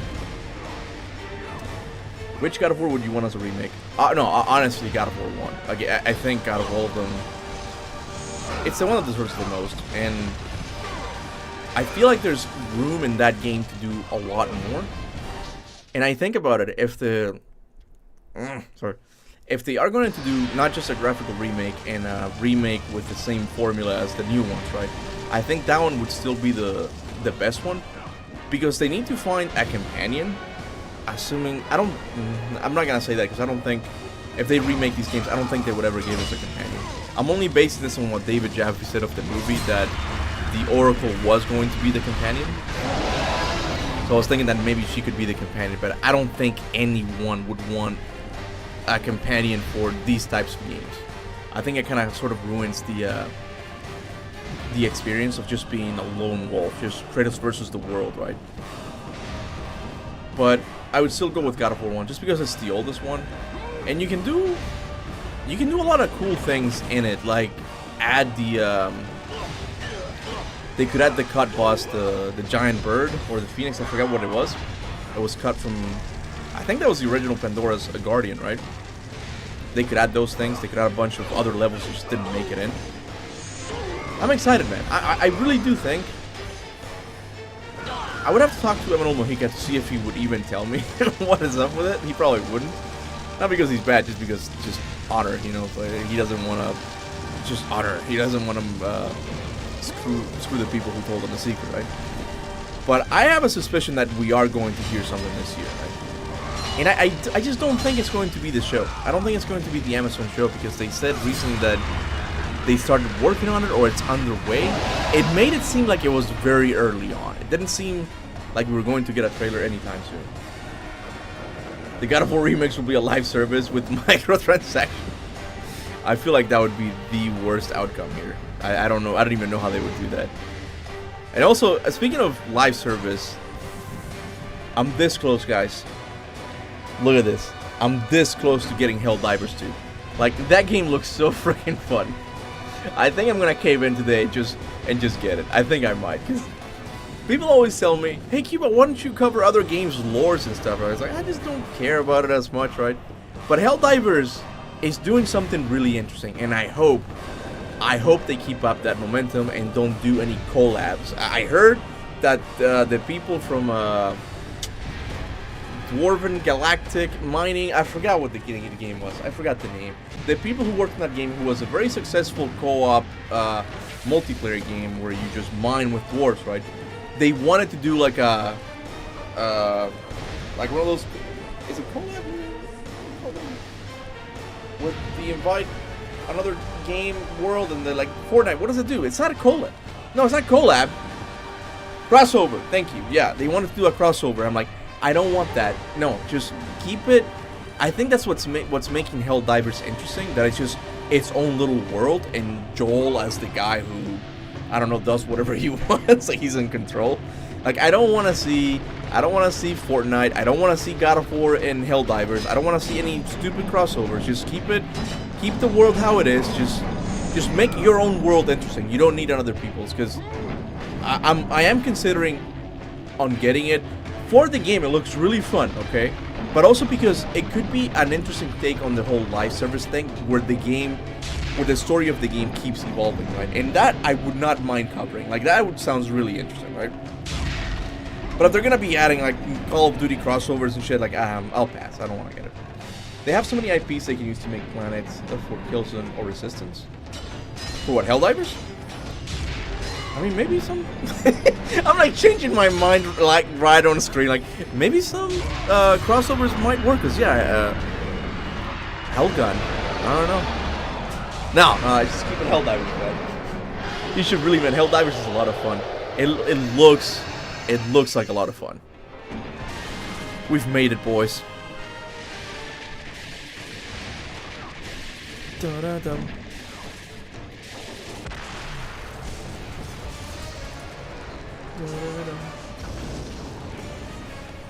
Which God of War would you want as a remake? No, honestly, God of War 1. Like, I think out of all of them, it's the one that deserves the most. And I feel like there's room in that game to do a lot more. And I think about it, if they are going to do not just a graphical remake and a remake with the same formula as the new ones, right? I think that one would still be the best one, because they need to find a companion. Assuming, I'm not gonna say that because I don't think, if they remake these games, I don't think they would ever give us a companion. I'm only basing this on what David Jaffe said of the movie, that the Oracle was going to be the companion. So I was thinking that maybe she could be the companion, but I don't think anyone would want a companion for these types of games. I think it kind of sort of ruins the experience of just being a lone wolf, just Kratos versus the world, right? But I would still go with God of War 1 just because it's the oldest one, and you can do a lot of cool things in it, like add they could add the cut boss, the giant bird or the phoenix. I forgot what it was. It was cut from, I think that was the original Pandora's Guardian, right? They could add those things. They could add a bunch of other levels that just didn't make it in. I'm excited, man. I really do think. I would have to talk to Emanuel Mojica to see if he would even tell me what is up with it. He probably wouldn't. Not because he's bad, just because just honor, you know. But he doesn't want to just honor. He doesn't want to screw the people who told him the secret, right? But I have a suspicion that we are going to hear something this year, right? And I just don't think it's going to be the show. I don't think it's going to be the Amazon show, because they said recently that they started working on it, or it's underway. It made it seem like it was very early on. It didn't seem like we were going to get a trailer anytime soon. The God of War remix will be a live service with microtransactions. I feel like that would be the worst outcome here. I don't know. I don't even know how they would do that. And also, speaking of live service, I'm this close, guys. Look at this. I'm this close to getting Helldivers 2. Like, that game looks so freaking fun. I think I'm gonna cave in today and just get it. I think I might, because people always tell me, hey Kuba, why don't you cover other games' lores and stuff? I was like, I just don't care about it as much, right? But Helldivers is doing something really interesting, and I hope they keep up that momentum and don't do any collabs. I heard that the people from Dwarven Galactic Mining, I forgot what the game was. I forgot the name. The people who worked on that game, who was a very successful co-op multiplayer game where you just mine with dwarves, right? They wanted to do like a like one of those. Is it collab? With the invite another game world and they're like Fortnite. What does it do? It's not a collab. No, it's not collab. Crossover. Thank you. Yeah, they wanted to do a crossover. I'm like, I don't want that. No, just keep it. I think that's what's making Helldivers interesting. That it's just its own little world, and Joel as the guy who, I don't know, does whatever he wants. Like, he's in control. Like, I don't want to see Fortnite. I don't want to see God of War and Helldivers. I don't want to see any stupid crossovers. Just keep the world how it is. Just make your own world interesting. You don't need other people's, because I am considering on getting it. For the game, it looks really fun, okay? But also because it could be an interesting take on the whole live service thing, where the story of the game keeps evolving, right? And that I would not mind covering. Like, that sounds really interesting, right? But if they're gonna be adding like Call of Duty crossovers and shit, like, I'll pass. I don't want to get it. They have so many IPs they can use to make planets for Killzone or Resistance. For what, Helldivers? I mean, maybe some. I'm like changing my mind like right on the screen. Like, maybe some crossovers might work. Cause yeah, Hellgun. I don't know. No, just keep it Helldivers, man. You should really, man. Helldivers is a lot of fun. It looks like a lot of fun. We've made it, boys. Da-da-dum.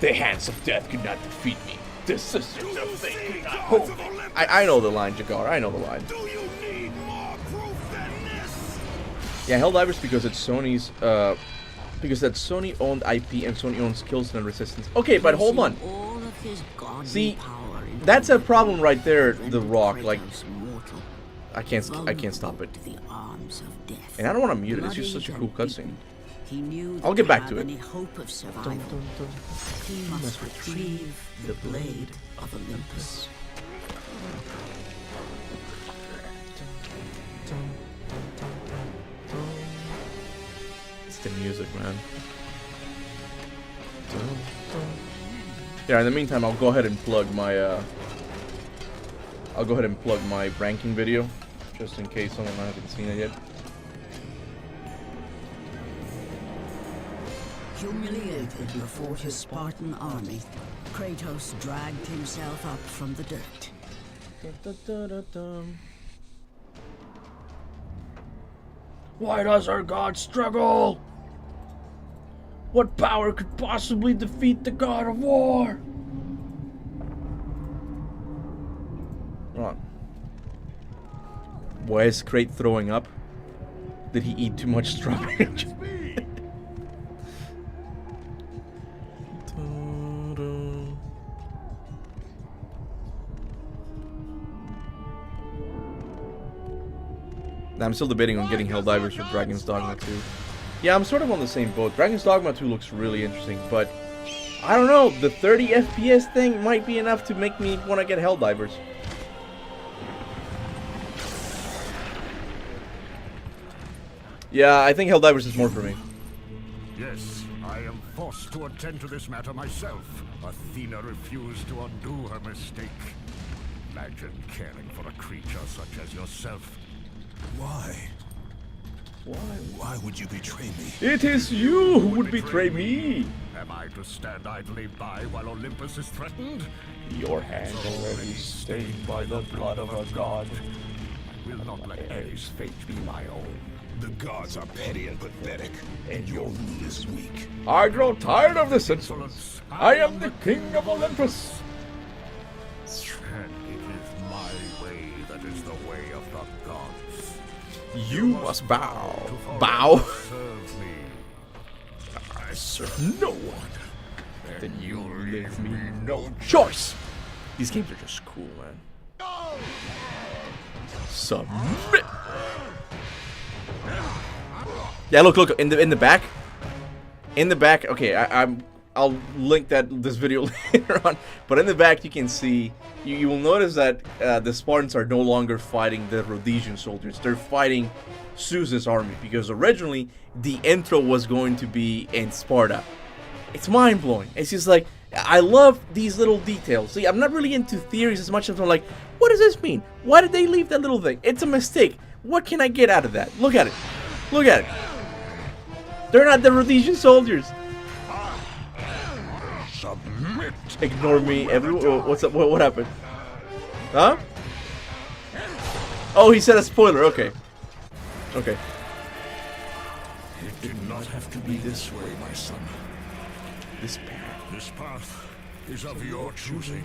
The hands of death could not defeat me. The sisters of fate could not hold me. I know the line, Jagar. I know the line. Do you need more proof than this? Yeah, Helldivers because it's Sony's. Because that's Sony-owned IP and Sony owns Killzone and Resistance. Okay, but hold on. See, that's a problem right there. The Rock, like, I can't stop it. And I don't want to mute it. It's just such a cool cutscene. I'll get back to it. He must retrieve the blade of Olympus. It's the music, man. Yeah, in the meantime, I'll go ahead and plug my ranking video, just in case someone hasn't seen it yet. Humiliated before his Spartan army, Kratos dragged himself up from the dirt. Why does our god struggle? What power could possibly defeat the God of War? Wrong. Why is Kratos throwing up? Did he eat too much strawberry? I'm still debating on getting Helldivers for Dragon's Dogma 2. Yeah, I'm sort of on the same boat. Dragon's Dogma 2 looks really interesting, but I don't know, the 30 FPS thing might be enough to make me want to get Helldivers. Yeah, I think Helldivers is more for me. Yes, I am forced to attend to this matter myself. Athena refused to undo her mistake. Imagine caring for a creature such as yourself. Why? Why would you betray me? It is you who would betray me. Am I to stand idly by while Olympus is threatened? Your hand already stained by the blood of a god. I will not let Ares' fate be my own. The gods are petty and pathetic, and your rule is weak. I grow tired of this insolence. I am the king of Olympus. And it is my way that is the way of the gods. You must bow. Bow? Serve me. I serve no one. Then you leave me no choice. These games are just cool, man. Submit. Yeah, look, in the back. In the back. Okay, I'll link this video later on. But in the back, you can see. You will notice that the Spartans are no longer fighting the Rhodesian soldiers. They're fighting Zeus's army, because originally the intro was going to be in Sparta. It's mind-blowing. It's just like, I love these little details. See, I'm not really into theories as much as I'm like, what does this mean? Why did they leave that little thing? It's a mistake. What can I get out of that? Look at it. Look at it. They're not the Rhodesian soldiers. Submit. Ignore me, everyone. What's up? What happened? Huh? Oh, he said a spoiler. Okay. Okay. It did not have to be this way, my son. This path. This path is of your choosing.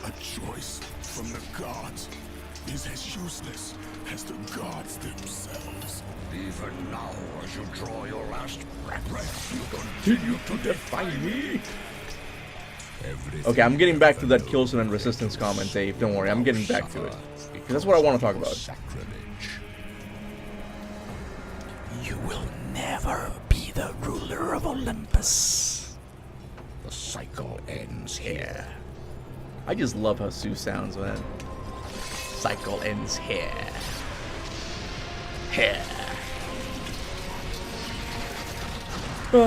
A choice from the gods is as useless as the gods themselves. Even now, as you draw your last breath, you Continue to defy me. Okay, I'm getting back to that Killzone and Resistance comment, Dave. Don't worry, I'm getting back to it. Because that's what I want to talk about. Sacrilege. You will never be the ruler of Olympus. The cycle ends here. I just love how Zeus sounds, man. Cycle ends here. Here. You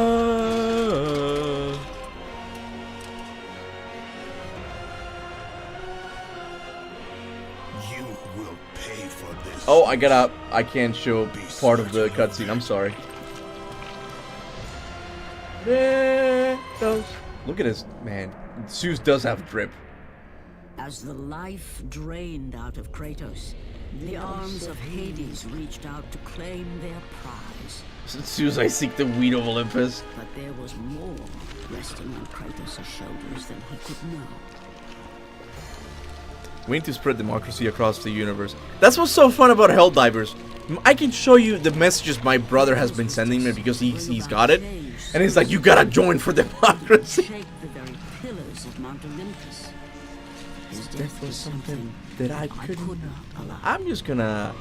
will pay for this. Oh, I can't show part of the cutscene. I'm sorry. Look at this, man. Zeus does have drip. As the life drained out of Kratos, the arms of Hades reached out to claim their prize. Zeus, I seek the weed of Olympus. But there was more resting on Kratos' shoulders than he could know. We need to spread democracy across the universe. That's what's so fun about Helldivers. I can show you the messages my brother has been sending me because he's got it. And he's like, you gotta join for democracy. Shake the very pillars of Mount Olympus. His Death was something that I could not not allow. I'm just gonna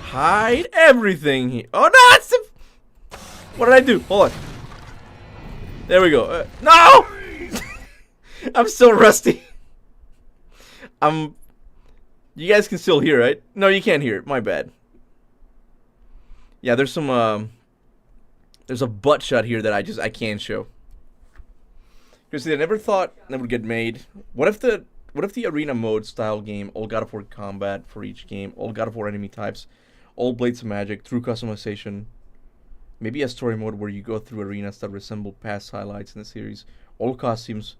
hide everything here. Oh no, it's the... What did I do? Hold on. There we go. No! I'm so rusty. You guys can still hear, right? No, you can't hear it. My bad. Yeah, there's some, there's a butt shot here that I can't show. Because I never thought that would get made. What if the arena mode style game, all God of War combat for each game, all God of War enemy types, all Blades of Magic, true customization, maybe a story mode where you go through arenas that resemble past highlights in the series, all costumes,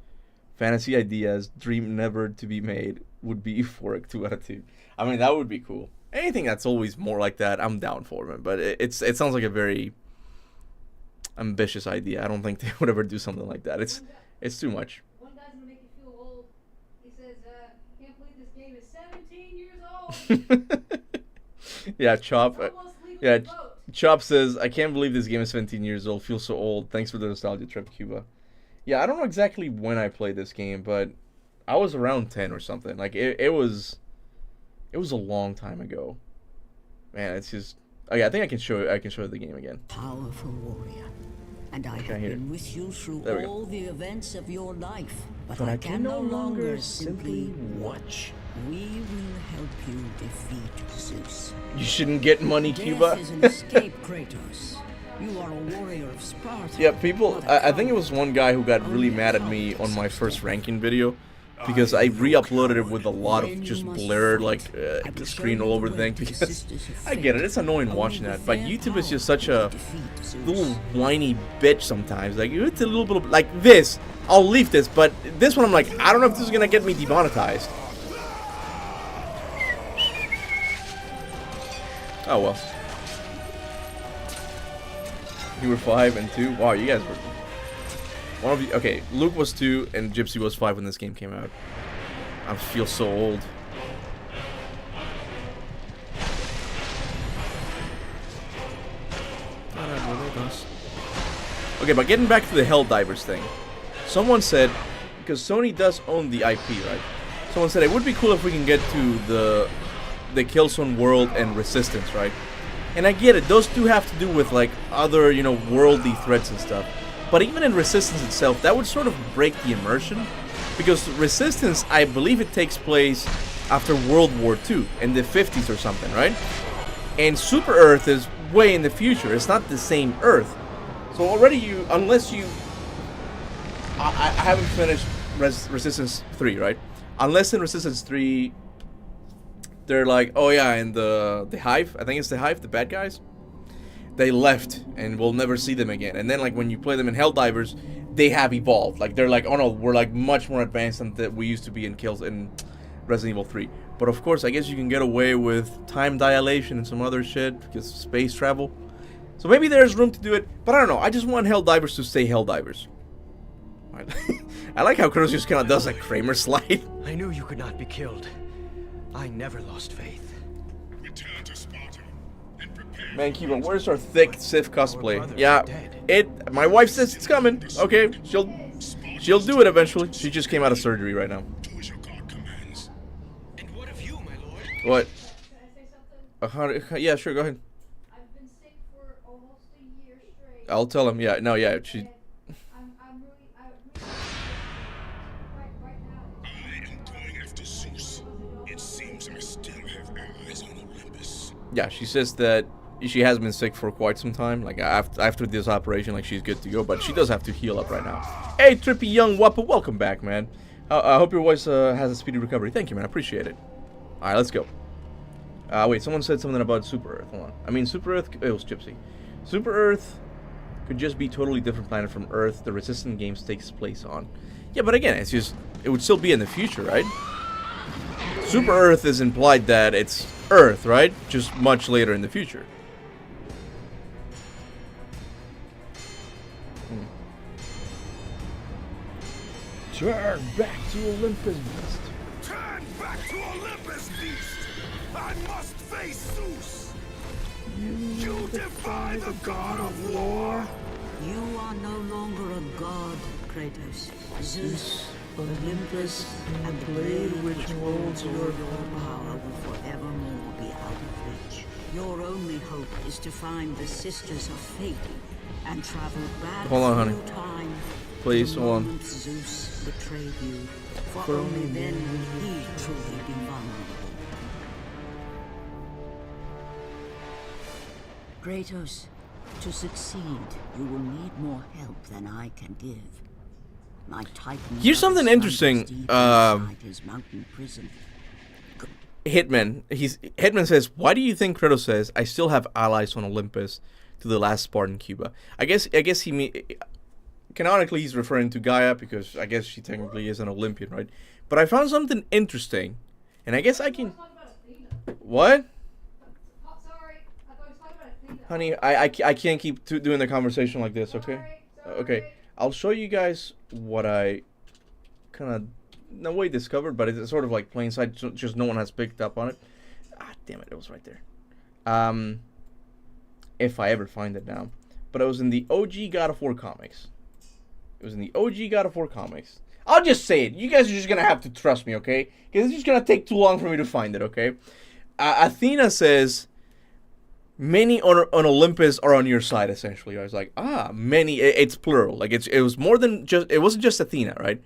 fantasy ideas, dream never to be made, would be euphoric 2 out of 2. I mean, that would be cool. Anything that's always more like that, I'm down for, man. But it sounds like a very ambitious idea. I don't think they would ever do something like that. It's too much. One guy's gonna make you feel old. He says, can't believe this game is 17 years old. Yeah, Chop. Almost legal Yeah, to vote. Chop says, I can't believe this game is 17 years old. Feels so old. Thanks for the nostalgia trip, Cuba. Yeah, I don't know exactly when I played this game, but I was around 10 or something. Like, it was a long time ago. Man, it's just... Oh, yeah, I think I can show the game again. Powerful warrior, and I I have hear been it. with you through There we go. all the events of your life. But, But I can no longer simply watch. We will help you defeat Zeus. You shouldn't get money, Death Cuba. is an escape, Kratos. You are a warrior of Sparta. Yeah, people... not a I think it was coward. one guy who got really mad at me on my first ranking video because I re-uploaded it with a lot of just blurred like the screen all over the thing. Because I get it, it's annoying watching that, but YouTube is just such a little whiny bitch sometimes. Like it's a little bit of, like this. I'll leave this, but this one I'm like, I don't know if this is gonna get me demonetized. Oh well. You were 5 and 2. Wow, you guys were. One of you. Okay, Luke was 2 and Gypsy was 5 when this game came out. I feel so old. Okay, but getting back to the Helldivers thing. Someone said, because Sony does own the IP, right? Someone said it would be cool if we can get to the Killzone world and Resistance, right? And I get it, those two have to do with like other, you know, worldly threats and stuff. But even in Resistance itself, that would sort of break the immersion. Because Resistance, I believe it takes place after World War II, in the 50s or something, right? And Super Earth is way in the future, it's not the same Earth. So already unless you... I haven't finished Resistance 3, right? Unless in Resistance 3... they're like, oh yeah, and the Hive, I think it's the Hive, the bad guys, they left and we'll never see them again. And then like when you play them in Helldivers, they have evolved. Like they're like, oh no, we're like much more advanced than that we used to be in Resident Evil 3. But of course, I guess you can get away with time dilation and some other shit because space travel. So maybe there's room to do it, but I don't know. I just want Helldivers to stay Helldivers. I like how Kratos just kind of does a Kramer slide. I knew you could not be killed. I never lost faith. Return to Sparta and prepare. Man, Cuban, where's our thick Sith cosplay? Yeah, my wife says it's coming. Okay, she'll do it eventually. She just came out of surgery right now. Do as your God commands. And what of you, my lord? What? Can I say something? Yeah, sure, go ahead. I've been sick for almost a year straight. I'll tell him. Yeah, no, yeah, she. And I'm really right now. I am going after Zeus. It seems I still have allies on Olympus. Yeah, she says that she has been sick for quite some time. Like after this operation, like she's good to go, but she does have to heal up right now. Hey, trippy young Wappa, welcome back, man. I hope your voice has a speedy recovery. Thank you, man. I appreciate it. All right, let's go. Wait, someone said something about Super Earth. Hold on. I mean, Super Earth. It was Gypsy. Super Earth could just be a totally different planet from Earth the Resistance games takes place on. Yeah, but again, it's just it would still be in the future, right? Super Earth is implied that it's Earth, right? Just much later in the future. Turn back to Olympus, beast. Turn back to Olympus, beast! I must face Zeus! You defy the god of war! You are no longer a god, Kratos. Zeus, Olympus, and the blade which holds your power will forevermore be out of reach. Your only hope is to find the Sisters of Fate and travel back Hold on, honey. through time. Please, the hold on. moment Zeus betrayed you, for only then will he truly be vulnerable. Kratos, to succeed, you will need more help than I can give. My Titan. Here's something interesting, His mountain prison. Hitman says, why do you think Kratos says, I still have allies on Olympus to the last Spartan Kuba? I guess canonically he's referring to Gaia because I guess she technically is an Olympian, right? But I found something interesting, and I guess I can... Talk about Athena. What? Oh, sorry. I thought I was talking about Athena. Honey, I can't keep doing the conversation like this, okay? Sorry. Okay, I'll show you guys what I kind of, no way discovered, but it's sort of like plain sight, so just no one has picked up on it. Ah, damn it, it was right there. If I ever find it now. But it was in the OG God of War comics. It was in the OG God of War comics. I'll just say it. You guys are just going to have to trust me, okay? Because it's just going to take too long for me to find it, okay? Athena says, many on Olympus are on your side, essentially. I was like, many. It's plural. Like, it was more than just, it wasn't just Athena, right?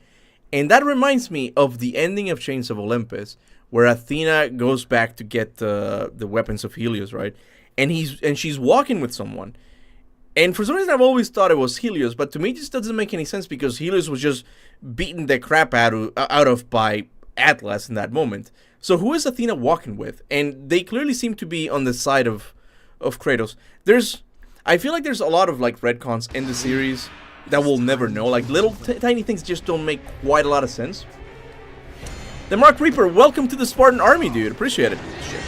And that reminds me of the ending of Chains of Olympus, where Athena goes back to get the weapons of Helios, right? And she's walking with someone. And for some reason, I've always thought it was Helios, but to me, it just doesn't make any sense because Helios was just beaten the crap out of by Atlas in that moment. So who is Athena walking with? And they clearly seem to be on the side of Kratos. I feel like there's a lot of like retcons in the series that we'll never know. Like little tiny things just don't make quite a lot of sense. The Mark Reaper, welcome to the Spartan Army, dude. Appreciate it. Shit.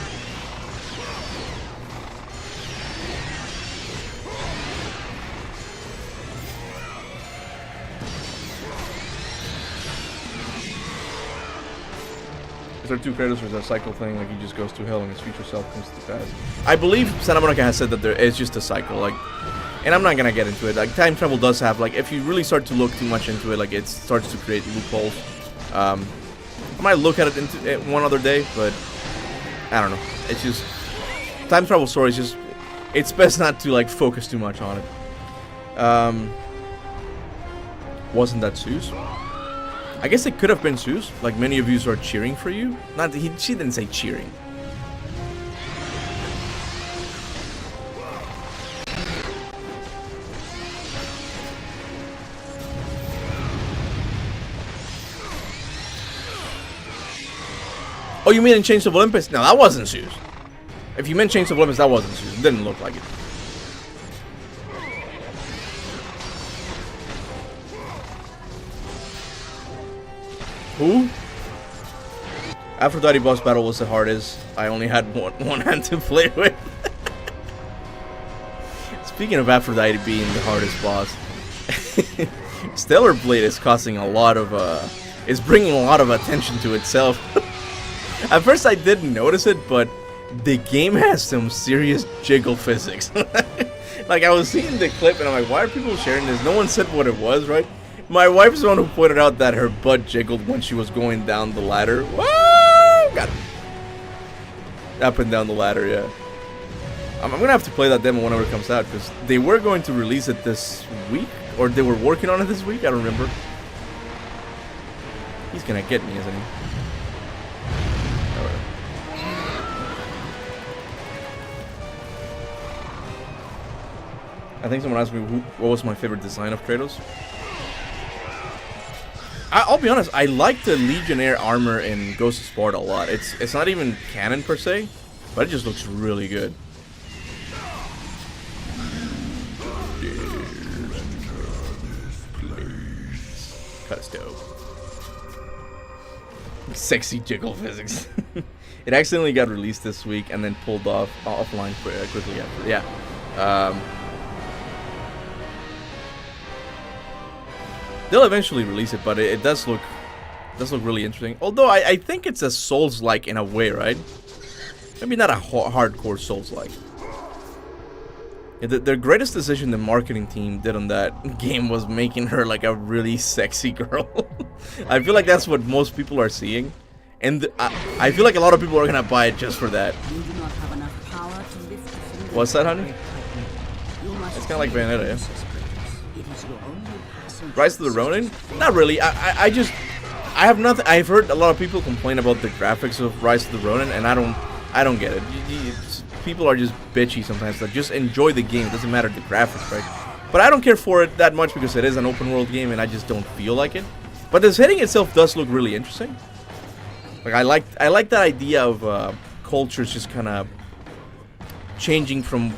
Is there two Kratos or is that a cycle thing? Like he just goes to hell and his future self comes to the past? I believe Santa Monica has said that there is just a cycle. Like, and I'm not gonna get into it. Like time travel does have like if you really start to look too much into it, like it starts to create loopholes. I might look at it one other day, but I don't know. It's just time travel stories. Just it's best not to like focus too much on it. Wasn't that Zeus? I guess it could have been Zeus. Like many of you are cheering for you. She didn't say cheering. Oh, you mean in Chains of Olympus? No, that wasn't Zeus. If you meant Chains of Olympus, that wasn't Zeus. It didn't look like it. Who? Aphrodite boss battle was the hardest. I only had one hand to play with. Speaking of Aphrodite being the hardest boss, Stellar Blade is causing a lot of is bringing a lot of attention to itself. At first I didn't notice it, but the game has some serious jiggle physics. Like I was seeing the clip and I'm like, why are people sharing this? No one said what it was, right? My wife's the one who pointed out that her butt jiggled when she was going down the ladder. Whoa! Got it. Up and down the ladder, yeah. I'm gonna have to play that demo whenever it comes out because they were going to release it this week, or they were working on it this week. I don't remember. He's gonna get me, isn't he? Alright. I think someone asked me what was my favorite design of Kratos. I'll be honest, I like the Legionnaire armor in Ghost of Sparta a lot. It's not even canon per se, but it just looks really good. Cut his dope. Sexy jiggle physics. It accidentally got released this week and then pulled offline quickly after. Yeah. They'll eventually release it, but it does look really interesting. Although I think it's a Souls-like in a way, right? Maybe not a hardcore Souls-like. Yeah, the greatest decision the marketing team did on that game was making her like a really sexy girl. I feel like that's what most people are seeing, and I feel like a lot of people are gonna buy it just for that. You do not have enough power to lift the finger. What's that, honey? It's kind of like Bayonetta, yeah. Rise of the Ronin? Not really. I have nothing. I've heard a lot of people complain about the graphics of Rise of the Ronin, and I don't get it. People are just bitchy sometimes. Like, just enjoy the game. It doesn't matter the graphics, right? But I don't care for it that much because it is an open world game, and I just don't feel like it. But the setting itself does look really interesting. Like I like that idea of cultures just kind of changing from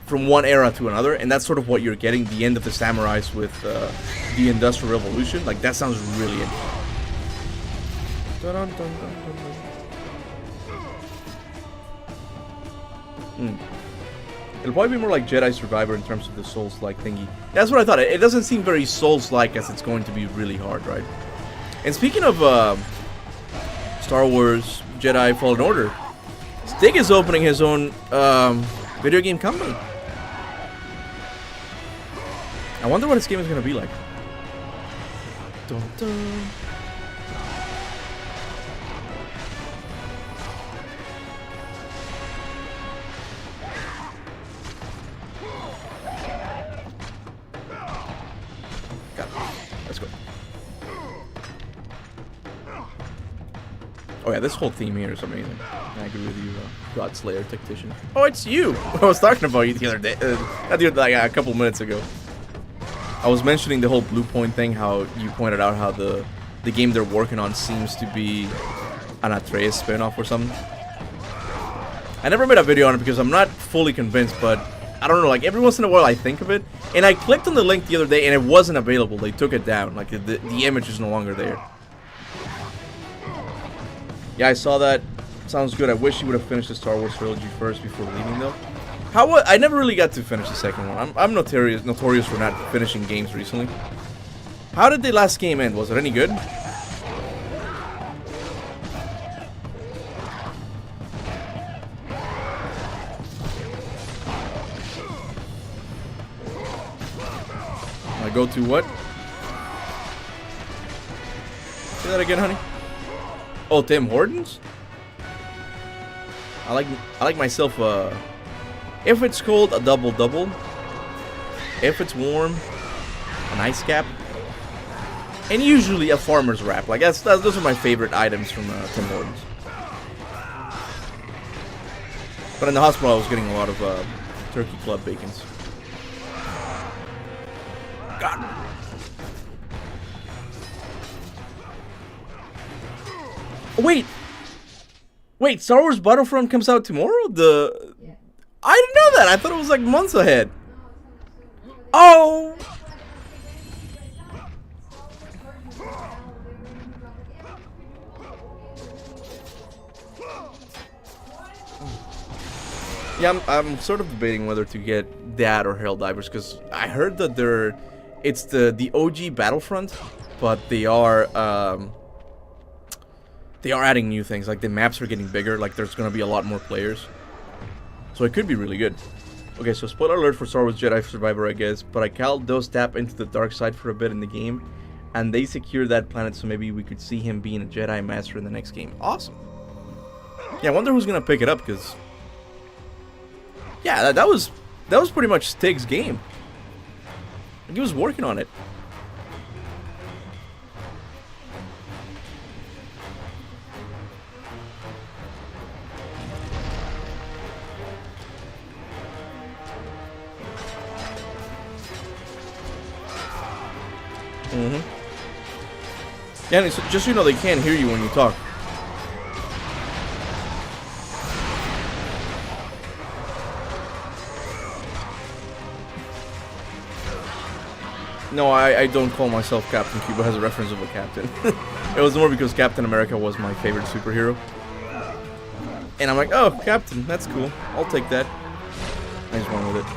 from one era to another, and that's sort of what you're getting, the end of the samurais with the Industrial Revolution. Like, that sounds really interesting. It'll probably be more like Jedi Survivor in terms of the Souls-like thingy. That's what I thought. It doesn't seem very Souls-like as it's going to be really hard, right? And speaking of Star Wars Jedi Fallen Order, Stig is opening his own video game company. I wonder what this game is going to be like. Dun, dun. Got it. Let's go. Oh yeah, this whole theme here is amazing. I agree with you, Godslayer Tactician. Oh, it's you! I was talking about you the other day, like a couple minutes ago. I was mentioning the whole Blue Point thing, how you pointed out how the game they're working on seems to be an Atreus spinoff or something. I never made a video on it because I'm not fully convinced, but I don't know, like every once in a while I think of it. And I clicked on the link the other day and it wasn't available. They took it down, like the image is no longer there. Yeah, I saw that. Sounds good. I wish you would have finished the Star Wars trilogy first before leaving though. I never really got to finish the second one. I'm notorious for not finishing games recently. How did the last game end? Was it any good? I go to what? Say that again, honey. Oh, Tim Hortons? I like myself if it's cold, a double. If it's warm, an ice cap. And usually a farmer's wrap. Like those are my favorite items from Tim Hortons. But in the hospital I was getting a lot of turkey club bacons. God. Wait, Star Wars Battlefront comes out tomorrow? I didn't know that. I thought it was like months ahead. Oh. Yeah, I'm sort of debating whether to get that or Helldivers because I heard that it's the OG Battlefront, but they are adding new things. Like the maps are getting bigger. Like there's gonna be a lot more players, so it could be really good. Okay, so spoiler alert for Star Wars Jedi Survivor, I guess. But Cal does tap into the dark side for a bit in the game, and they secure that planet, so maybe we could see him being a Jedi Master in the next game. Awesome. Yeah, I wonder who's gonna pick it up because. Yeah, that was pretty much Stig's game. He was working on it. Yeah, and just so you know, they can't hear you when you talk. No, I don't call myself Captain. Kuba has a reference of a captain. It was more because Captain America was my favorite superhero. And I'm like, oh, Captain, that's cool. I'll take that. I just went with it.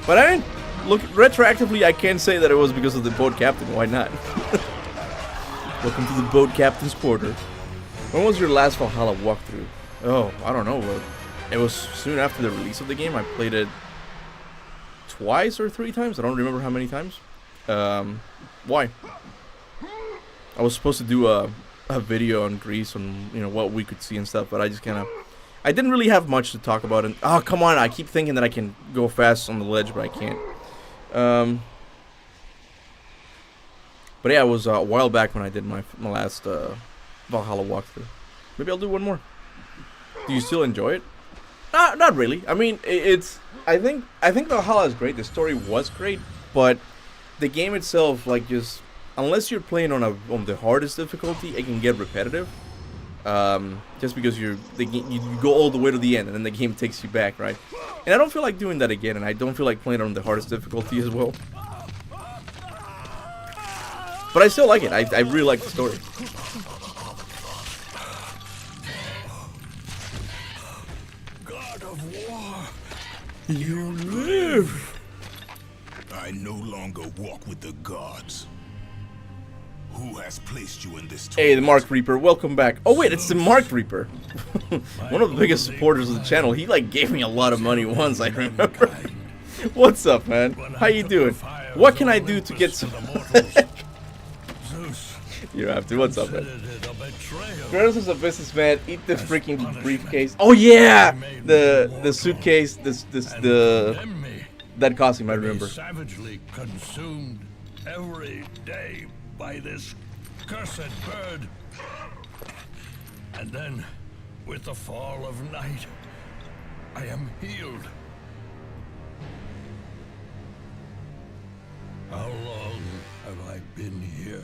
But I didn't look retroactively. I can't say that it was because of the boat captain. Why not? Welcome to the boat captain's quarter. When was your last Valhalla walkthrough? Oh, I don't know. It was soon after the release of the game. I played it twice or 3 times. I don't remember how many times. Why? I was supposed to do a video on Greece on what we could see and stuff, but I just I didn't really have much to talk about. And oh, come on! I keep thinking that I can go fast on the ledge, but I can't. But yeah, it was a while back when I did my last Valhalla walkthrough. Maybe I'll do one more. Do you still enjoy it? Not really. I mean, I think Valhalla is great. The story was great, but the game itself, like, just unless you're playing on the hardest difficulty, it can get repetitive. Just because you go all the way to the end and then the game takes you back, right? And I don't feel like doing that again, and I don't feel like playing on the hardest difficulty as well. But I still like it. I really like the story. God of War, You live. I no longer walk with the gods. Who has placed you in this Hey, the torment? Mark Reaper, welcome back. Oh wait, it's the Mark Reaper. One of the biggest supporters of the channel. He like gave me a lot of money once, I remember. What's up, man? How you doing? What can I do to get some? You don't have to. What's up, man? Girls is a businessman. Eat the freaking briefcase. Oh yeah, the suitcase. That costume I remember. Savagely consumed every day by this cursed bird. And then, with the fall of night, I am healed. How long have I been here?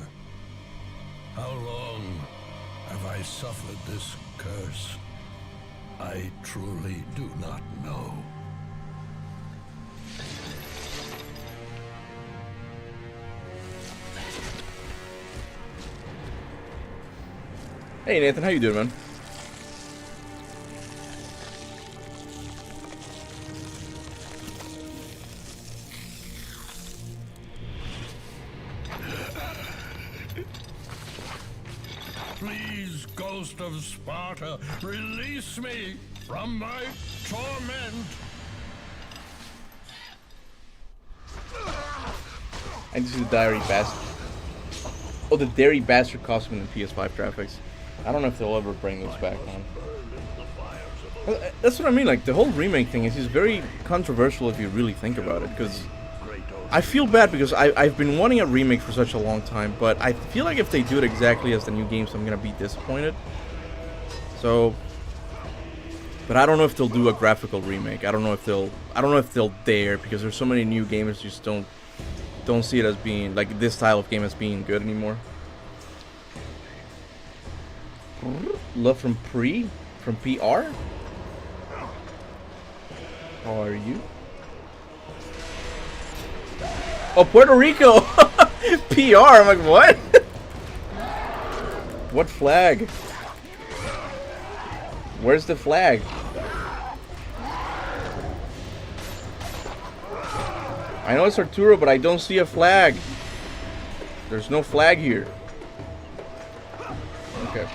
How long have I suffered this curse? I truly do not know. Hey Nathan, how you doing, man? Please, Ghost of Sparta, release me from my torment. I just see the Diary Bastard. Oh, the Dairy Bastard costume in the PS5 graphics. I don't know if they'll ever bring those back on. That's what I mean, like, the whole remake thing is just very controversial if you really think about it, because I feel bad because I've been wanting a remake for such a long time, but I feel like if they do it exactly as the new games, I'm gonna be disappointed. So, but I don't know if they'll do a graphical remake. I don't know if they'll dare, because there's so many new gamers just don't see it as being, like, this style of game as being good anymore. Love from PR? How are you? Oh, Puerto Rico! PR, I'm like, what? What flag? Where's the flag? I know it's Arturo, but I don't see a flag. There's no flag here. Okay.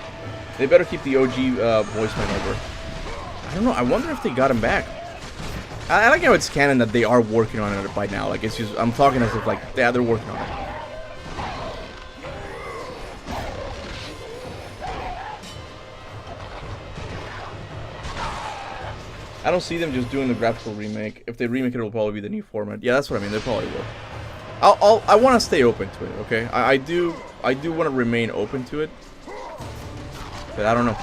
They better keep the OG voiceman over. I don't know. I wonder if they got him back. I like how it's canon that they are working on it by now. Like, it's just, I'm talking as if, like, yeah, they're working on it. I don't see them just doing the graphical remake. If they remake it, it'll probably be the new format. Yeah, that's what I mean. They probably will. I want to stay open to it. Okay, I do want to remain open to it, but I don't know.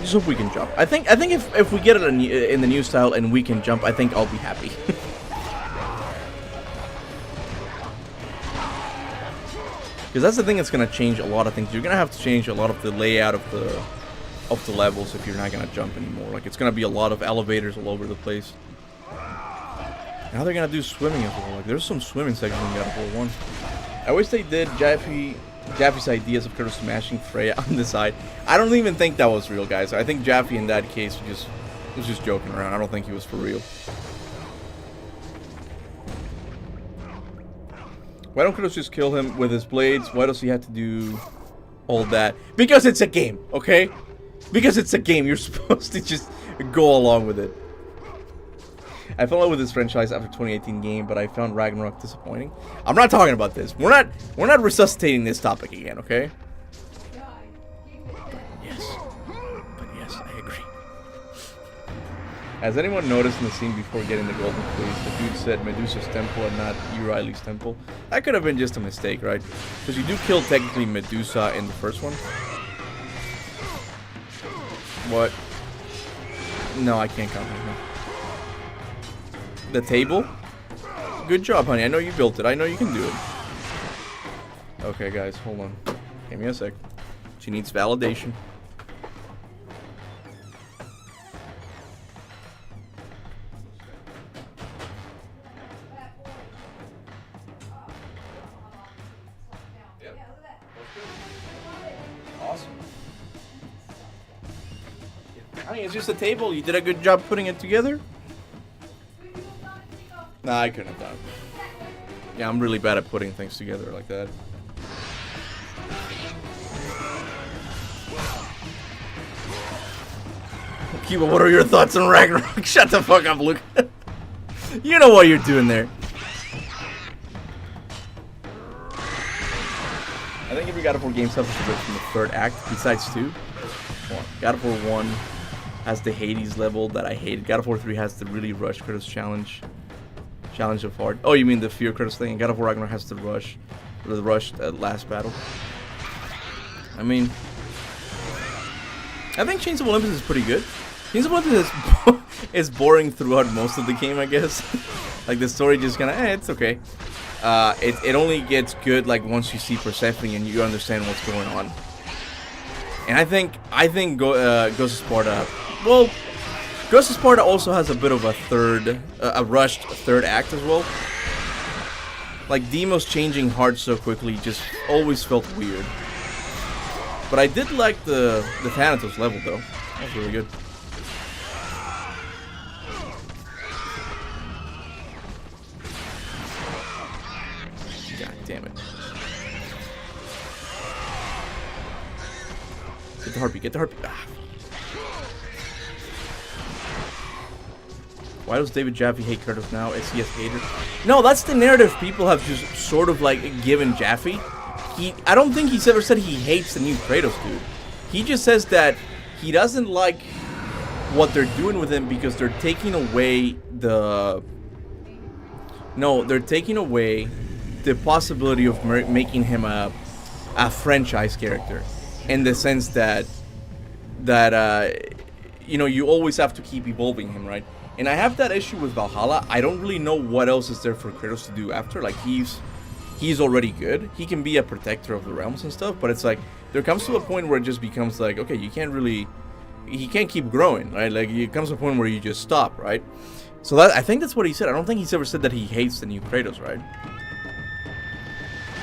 Just hope we can jump. I think if we get it in the new style and we can jump, I think I'll be happy. Because that's the thing that's gonna change a lot of things. You're gonna have to change a lot of the layout of the levels if you're not gonna jump anymore. Like, it's gonna be a lot of elevators all over the place. Now they're gonna do swimming as well. Like, there's some swimming sections in God of War 1. I wish they did Jaffe's ideas of Kratos smashing Freya on the side. I don't even think that was real, guys. I think Jaffe in that case was just joking around. I don't think he was for real. Why don't Kratos just kill him with his blades? Why does he have to do all that? Because it's a game, okay? Because it's a game. You're supposed to just go along with it. I fell in love with this franchise after 2018 game, but I found Ragnarok disappointing. I'm not talking about this. We're not resuscitating this topic again, okay? But yes, I agree. Has anyone noticed in the scene before getting the golden fleece, the dude said Medusa's temple and not Euryale's temple? That could have been just a mistake, right? Because you do kill technically Medusa in the first one. What? No, I can't comment. The table? Good job, honey. I know you built it. I know you can do it. Okay, guys, hold on. Give me a sec. She needs validation. Awesome. Honey, it's just a table. You did a good job putting it together. Nah, I couldn't have done it. Yeah, I'm really bad at putting things together like that. Kuba, what are your thoughts on Ragnarok? Shut the fuck up, Luke. You know what you're doing there. I think every God of War game suffers a bit from the third act, besides 2. God of War 1 has the Hades level that I hated. God of War 3 has the really rushed Kratos challenge of hard. Oh, you mean the Fear Kratos thing? And God of War Ragnarok has the rushed last battle. I mean, I think Chains of Olympus is pretty good. King's Blood is boring throughout most of the game, I guess. Like the story just kind of, it's okay. It only gets good like once you see Persephone and you understand what's going on. And I think Ghost of Sparta. Well, Ghost of Sparta also has a bit of a rushed third act as well. Like Deimos changing hearts so quickly just always felt weird. But I did like the Thanatos level though. That was really good. God damn it. Get the harpy, get the harpy. Ah. Why does David Jaffe hate Kratos now? Is he a hater? No, that's the narrative people have just sort of like given Jaffe. I don't think he's ever said he hates the new Kratos dude. He just says that he doesn't like what they're doing with him because they're taking away the... No, they're taking away the possibility of making him a franchise character. In the sense that you know, you always have to keep evolving him, right? And I have that issue with Valhalla. I don't really know what else is there for Kratos to do after. Like, he's already good. He can be a protector of the realms and stuff, but it's like, there comes to a point where it just becomes like, okay, you can't really... He can't keep growing, right? Like, it comes to a point where you just stop, right? So I think that's what he said. I don't think he's ever said that he hates the new Kratos, right?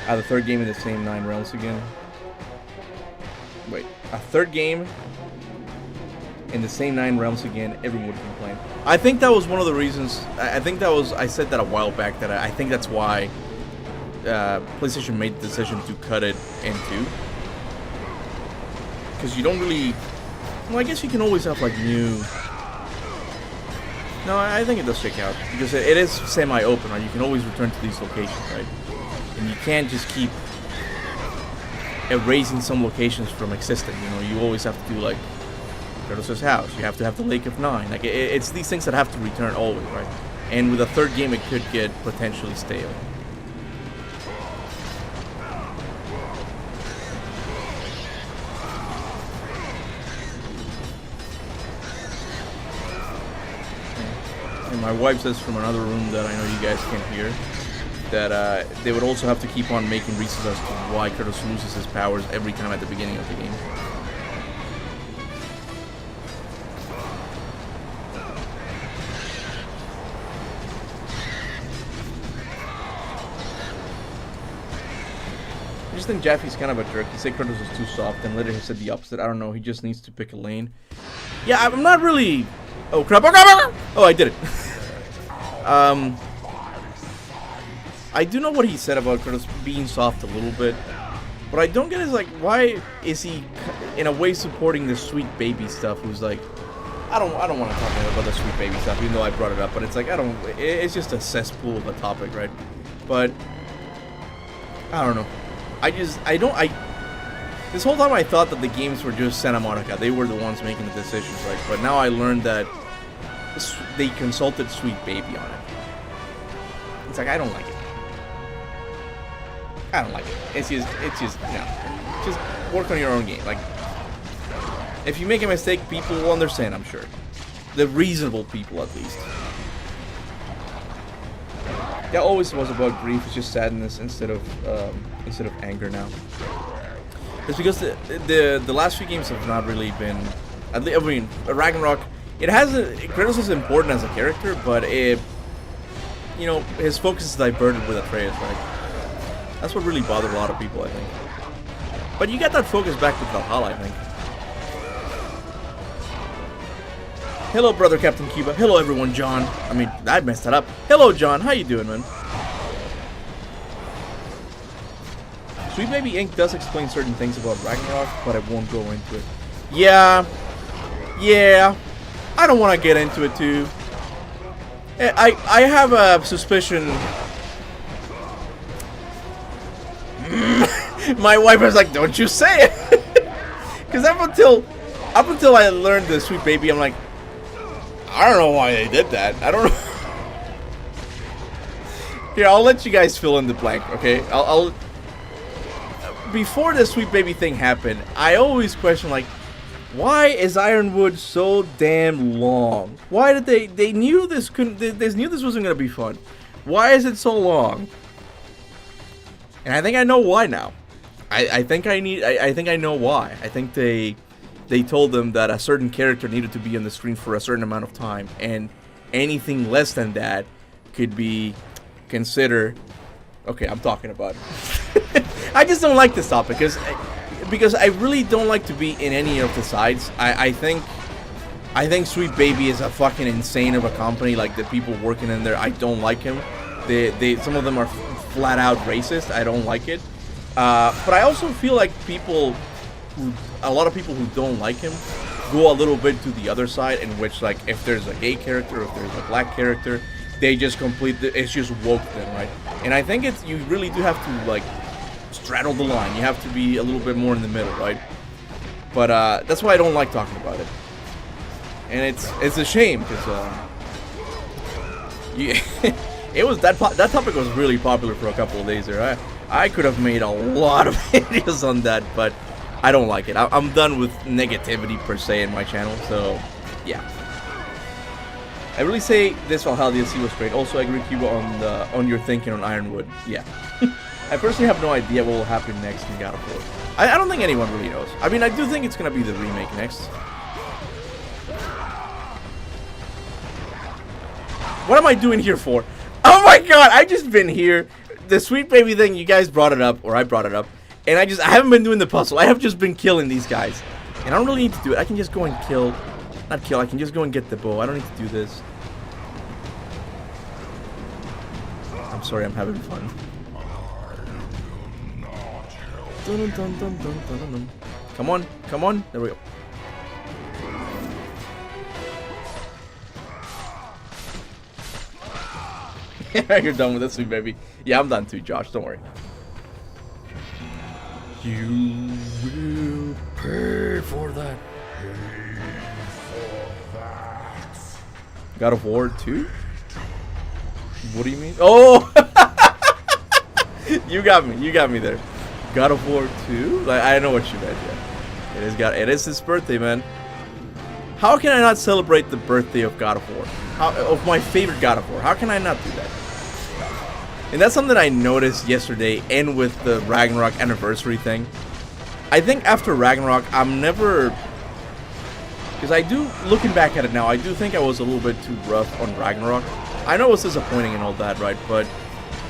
The third game in the same 9 realms again. Wait, a third game in the same 9 realms again, everyone would complain. I think that was one of the reasons. I said that a while back, that I think that's why PlayStation made the decision to cut it in 2. Because you don't really... Well, I guess you can always have like new... No, I think it does check out. Because it is semi-open, right? You can always return to these locations, right? And you can't just keep erasing some locations from existing. You know, you always have to do like Kratos' house. You have to have the Lake of Nine. Like it's these things that have to return always, right? And with a third game, it could get potentially stale. And my wife says from another room that I know you guys can't hear, that they would also have to keep on making reasons as to why Kratos loses his powers every time at the beginning of the game. I just think Jaffe's kind of a jerk. He said Kratos is too soft, and later he said the opposite. I don't know, he just needs to pick a lane. Yeah, I'm not really... Oh crap, oh crap, oh I did it. I do know what he said about Kratos being soft a little bit. What I don't get is like, why is he in a way supporting the sweet baby stuff? Who's like, I don't want to talk about the sweet baby stuff, even though I brought it up. But it's like, it's just a cesspool of a topic, right? But I don't know. This whole time I thought that the games were just Santa Monica. They were the ones making the decisions, right? But now I learned that they consulted Sweet Baby on it. It's like, I don't like it. I don't like it. It's just, no. Just work on your own game. Like, if you make a mistake, people will understand, I'm sure. The reasonable people, at least. That always was about grief. It's just sadness instead of anger now. It's because the last few games have not really been... I mean, Ragnarok, Kratos is important as a character, but you know, his focus is diverted with Atreus, right? That's what really bothered a lot of people, I think. But you got that focus back with Valhalla, I think. Hello, brother Captain Kuba. Hello, everyone, John. I mean, I messed that up. Hello, John. How you doing, man? Sweet Baby Inc. does explain certain things about Ragnarok, but I won't go into it. Yeah. I don't want to get into it, too. I have a suspicion... My wife was like, don't you say it! Because up until I learned the Sweet Baby, I'm like, I don't know why they did that. I don't know. Here, I'll let you guys fill in the blank, okay? Before the Sweet Baby thing happened, I always question, like, Why is Ironwood so damn long? Why did they knew this couldn't they knew this wasn't gonna be fun? Why is it so long? And I think I know why now. I think I know why. I think they told them that a certain character needed to be on the screen for a certain amount of time, and anything less than that could be considered. Okay, I'm talking about it. I just don't like this topic because I really don't like to be in any of the sides. I think Sweet Baby is a fucking insane of a company. Like, the people working in there, I don't like him. Some of them are flat out racist. I don't like it. But I also feel like a lot of people who don't like him go a little bit to the other side, in which, like, if there's a gay character, if there's a black character, they just it's just woke them, right? And I think you really do have to, like, straddle the line. You have to be a little bit more in the middle, right? But that's why I don't like talking about it. And it's a shame because it was that topic was really popular for a couple of days there. I could have made a lot of videos on that, but I don't like it. I'm done with negativity per se in my channel, so yeah. I really say this Valhalla DLC was great. Also, I agree, Kuba, on your thinking on Ironwood. Yeah. I personally have no idea what will happen next in God of War. I don't think anyone really knows. I mean, I do think it's gonna be the remake next. What am I doing here for? Oh my god, I just been here. The Sweet Baby thing, you guys brought it up, or I brought it up, and I haven't been doing the puzzle. I have just been killing these guys. And I don't really need to do it. I can just go and I can just go and get the bow. I don't need to do this. I'm sorry, I'm having fun. Dun, dun, dun, dun, dun, dun, dun. Come on, come on. There we go. You're done with this, Sweet Baby. Yeah, I'm done too, Josh. Don't worry. You will pay for that. God of War 2? What do you mean? Oh! You got me there. God of War 2? Like, I know what you meant, yeah. It is his birthday, man. How can I not celebrate the birthday of God of War? Of my favorite God of War? How can I not do that? And that's something I noticed yesterday, and with the Ragnarok anniversary thing. I think after Ragnarok, I'm never... Because I do, looking back at it now, I do think I was a little bit too rough on Ragnarok. I know it was disappointing and all that, right? But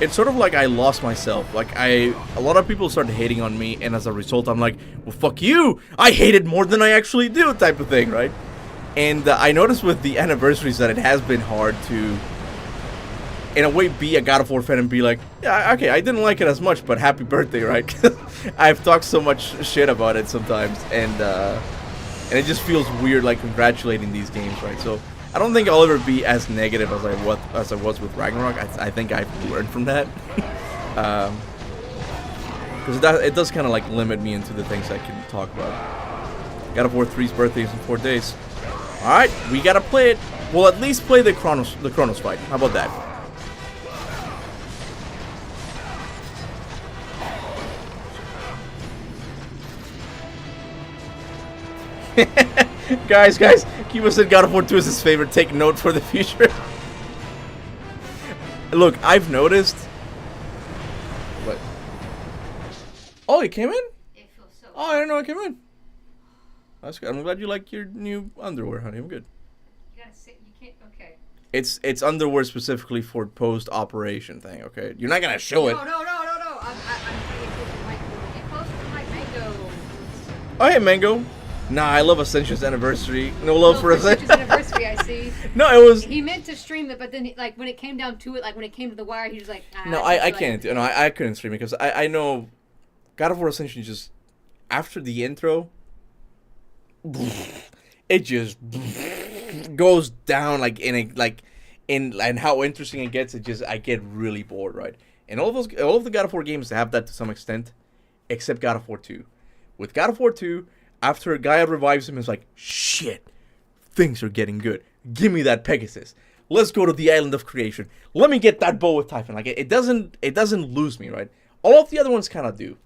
it's sort of like I lost myself. Like, a lot of people started hating on me, and as a result, I'm like, well, fuck you! I hate it more than I actually do, type of thing, right? And I noticed with the anniversaries that it has been hard to, in a way, be a God of War fan and be like, yeah, okay, I didn't like it as much, but happy birthday, right? I've talked so much shit about it sometimes, and it just feels weird, like, congratulating these games, right? So I don't think I'll ever be as negative as I was with Ragnarok. I think I've learned from that, because it does kind of like limit me into the things I can talk about. God of War 3's birthday is in 4 days. All right, we gotta play it. We'll at least play the Kronos fight. How about that? guys, Kuba said God of War 2 is his favorite. Take note for the future. Look, I've noticed. What? Oh, it came in? It feels so. Oh, I didn't know it came in. That's good. I'm glad you like your new underwear, honey. I'm good. You gotta sit. You can't. Okay. It's underwear specifically for post-operation thing. Okay, you're not gonna show it. No. I'm trying to get closer to my mango. Oh, hey, Mango. Nah, I love Ascension's anniversary. No love for Ascension's Ascension. anniversary, I see. No, it was. He meant to stream it, but then, like, when it came down to it, like, when it came to the wire, he was like, ah. No, I can't. No, I couldn't stream it because I know God of War Ascension just, after the intro, it just goes down and how interesting it gets. I get really bored, right? And all of the God of War games have that to some extent, except God of War 2. With God of War 2, after Gaia revives him, it's like, shit, things are getting good. Give me that Pegasus. Let's go to the island of creation. Let me get that bow with Typhon. Like, it doesn't lose me, right? All of the other ones kind of do.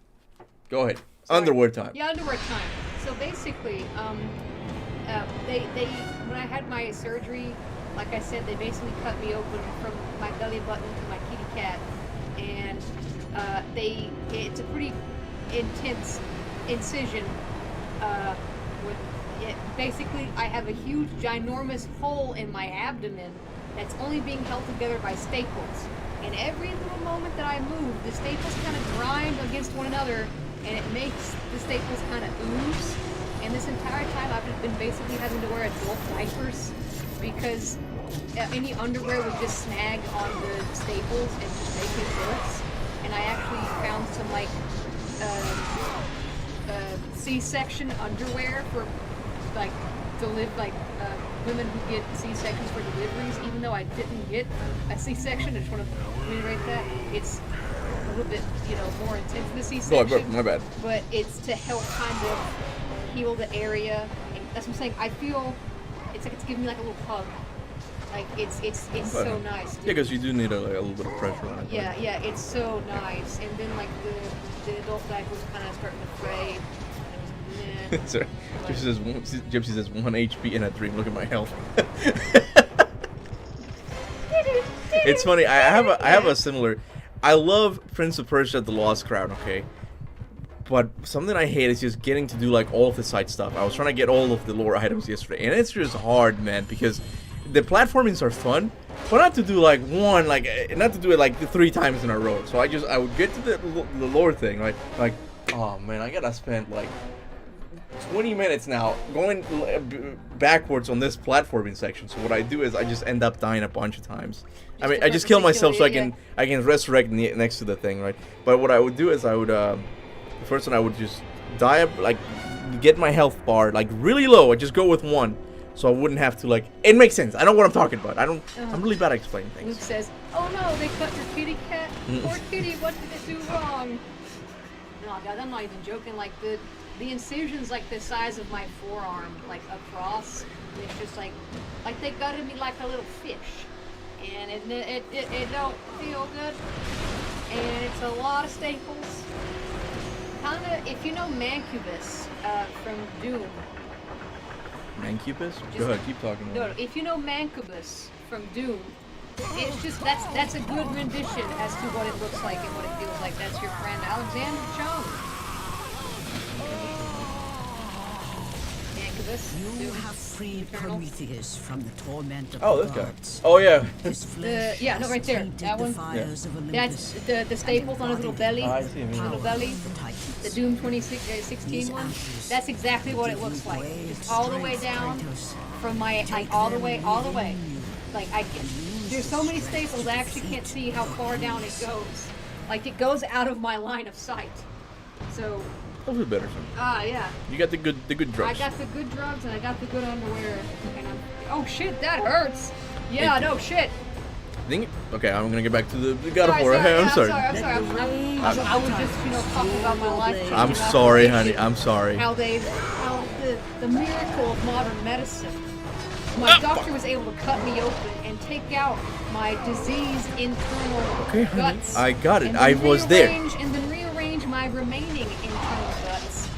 Go ahead. Sorry. Underwear time. Yeah, underwear time. So basically, they when I had my surgery, like I said, they basically cut me open from my belly button to my kitty cat, and it's a pretty intense incision. Basically, I have a huge, ginormous hole in my abdomen that's only being held together by staples. And every little moment that I move, the staples kind of grind against one another, and it makes the staples kind of ooze. And this entire time, I've been basically having to wear adult diapers because any underwear would just snag on the staples and just make it worse. And I actually found some like C-section underwear for like women who get C-sections for deliveries. Even though I didn't get a C-section, I just want to reiterate that it's a little bit more intense than a C-section. Oh, my bad. But it's to help kind of heal the area, and that's what I'm saying. I feel it's like it's giving me like a little hug. Like it's so nice. Dude. Yeah, because you do need a little bit of pressure on it. Yeah, it's so nice. And then like the adult diapers kind of starting to fray. And it was, Sorry. Gypsy says 1 HP and a dream. Look at my health. It's funny. I have a similar. I love Prince of Persia: The Lost Crown. Okay. But something I hate is just getting to do like all of the side stuff. I was trying to get all of the lore items yesterday, and it's just hard, man, because the platformings are fun, but not to do like not to do it like 3 times in a row. So I would get to the lore thing, right? Like, oh man, I gotta spend like 20 minutes now going backwards on this platforming section. So what I do is I just end up dying a bunch of times. I mean, I just kill myself so I can resurrect next to the thing, right? But what I would do is I would the first one I would just die up, like get my health bar like really low. I just go with 1, so I wouldn't have to like. It makes sense. I know what I'm talking about. I'm really bad at explaining things. Luke says, "Oh no, they cut your kitty cat. Poor kitty. What did it do wrong?" No, guys, I'm not even joking. Like the incision's like the size of my forearm, like across. And it's just like they gutted me like a little fish, and it don't feel good. And it's a lot of staples. Kinda, if you know Mancubus from Doom. Mancubus? Go ahead, keep talking. No, if you know Mancubus from Doom, it's just that's a good rendition as to what it looks like and what it feels like. That's your friend Alexander Jones. Mancubus. You have freed Prometheus from the torment of Oh, the this guy. gods. Oh yeah. His flesh No, right there. tainted That the one. fires of That's Olympus. the staples on his little belly. Oh, I see him. Little belly. The Titans. The Doom 2016 one. That's exactly what it looks like. Just all the way down from my all the way. Like there's so many staples I actually can't see how far down it goes. Like it goes out of my line of sight. So. Hopefully better. Yeah. You got the good drugs. I got the good drugs and I got the good underwear. And oh shit, that hurts. Yeah, no shit. Okay, I'm gonna get back to the God of Sorry, War. I'm sorry. I was just, talking about my life. I'm sorry, honey. I'm sorry. How the miracle of modern medicine. My doctor was able to cut me open and take out my diseased internal guts. I got it. And I was there. And then rearrange my remaining internal guts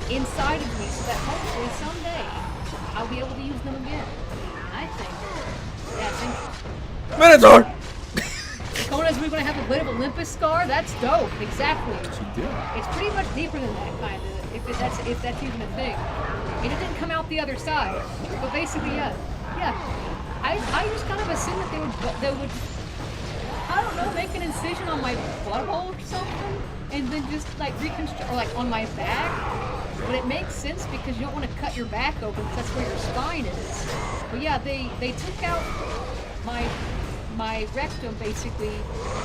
inside of me so that hopefully someday I'll be able to use them again. I think that's interesting. Minotaur! Kona's we're gonna have a bit of Olympus scar. That's dope. Exactly. She did. It's pretty much deeper than that, kind of. If that's even a thing. And it didn't come out the other side. But basically, yeah. I just kind of assumed that they would I don't know, make an incision on my butthole or something, and then just like reconstruct, or like on my back. But it makes sense because you don't want to cut your back open because that's where your spine is. But yeah, they took out my rectum basically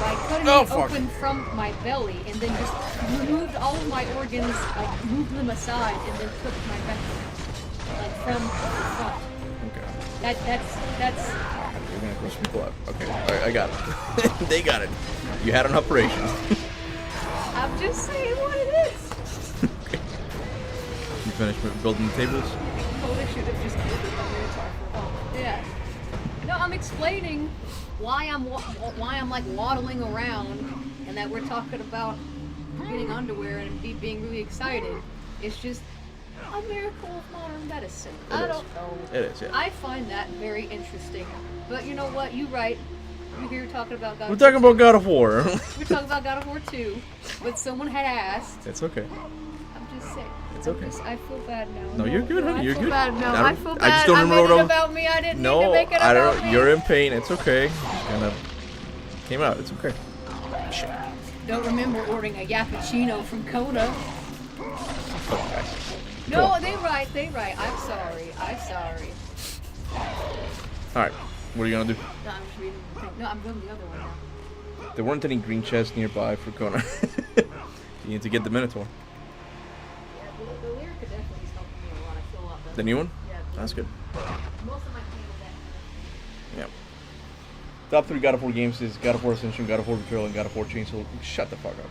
by cutting it open from my belly and then just removed all of my organs, like moved them aside and then took my rectum like from the front. Okay. That's You're gonna push people up. Okay, I got it. They got it. You had an operation. I'm just saying what it is. Okay. You finished building the tables? Totally should have just killed it. Yeah. No, I'm explaining why I'm like waddling around, and that we're talking about getting underwear and being really excited. It's just a miracle of modern medicine. It I is. don't know. It is, yeah. I find that very interesting. But you know what? You're right. We're here talking about God We're of War talking about God of War. We're talking about God of War 2. But someone had asked. It's okay. I'm just saying. It's okay. I feel bad now. No, you're good, honey. You're good. I feel bad now. I I feel don't- bad. I just don't remember made what it I- about me. I didn't need to No, make it I about don't. me. You're in pain. It's okay. Just kind of came out. It's okay. Shit. Don't remember ordering a Yappuccino from Kona. Fuck, guys. Come No, on. they right. I'm sorry. All right. What are you gonna do? No, I'm just reading the thing. No, I'm doing the other one now. There weren't any green chests nearby for Kona. You need to get the Minotaur. Yeah, the lyric could definitely is helping me a lot. I feel a lot better. The new one? Yeah. That's good. Most of my pain is that. Yeah. Top 3 God of War games is God of War Ascension, God of War Betrayal, and God of War Chainsaw. Shut the fuck up.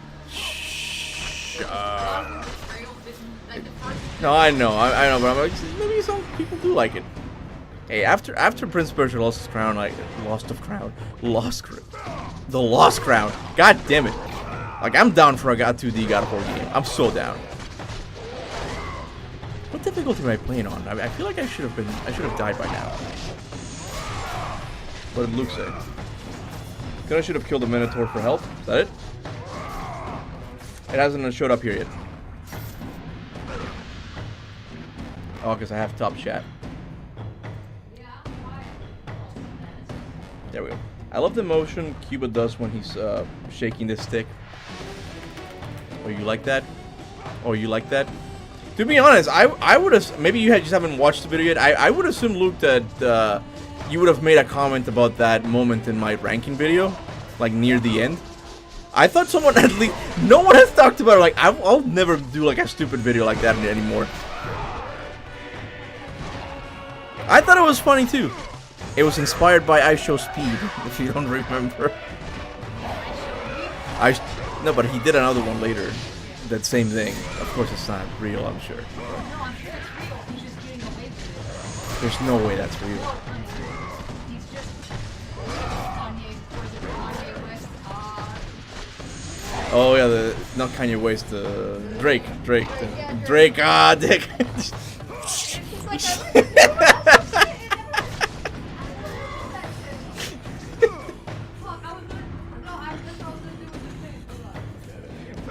No, I know, but I'm like, maybe some people do like it. Hey, after Prince Persia lost his crown, like the lost crown. God damn it! Like I'm down for a God 2D God of War game. I'm so down. What difficulty am I playing on? I feel like I should have died by now. What did Luke say? I should have killed the Minotaur for help. Is that it? It hasn't showed up here yet. Oh, because I have top chat. There we go. I love the motion Kuba does when he's shaking the stick. Oh, you like that? Oh, you like that? To be honest, I would have... Maybe you just haven't watched the video yet. I would assume, Luke, that you would have made a comment about that moment in my ranking video. Like, near the end. I thought someone at least... No one has talked about it. Like, I'll never do, like, a stupid video like that anymore. I thought it was funny, too. It was inspired by I Show Speed, if you don't remember. No, but he did another one later. That same thing. Of course it's not real, I'm sure. No, I'm sure it's real. He's just getting away with it. There's no way that's real. He's just Kanye West. Oh yeah, not Kanye West, Drake, Dick. He's like a...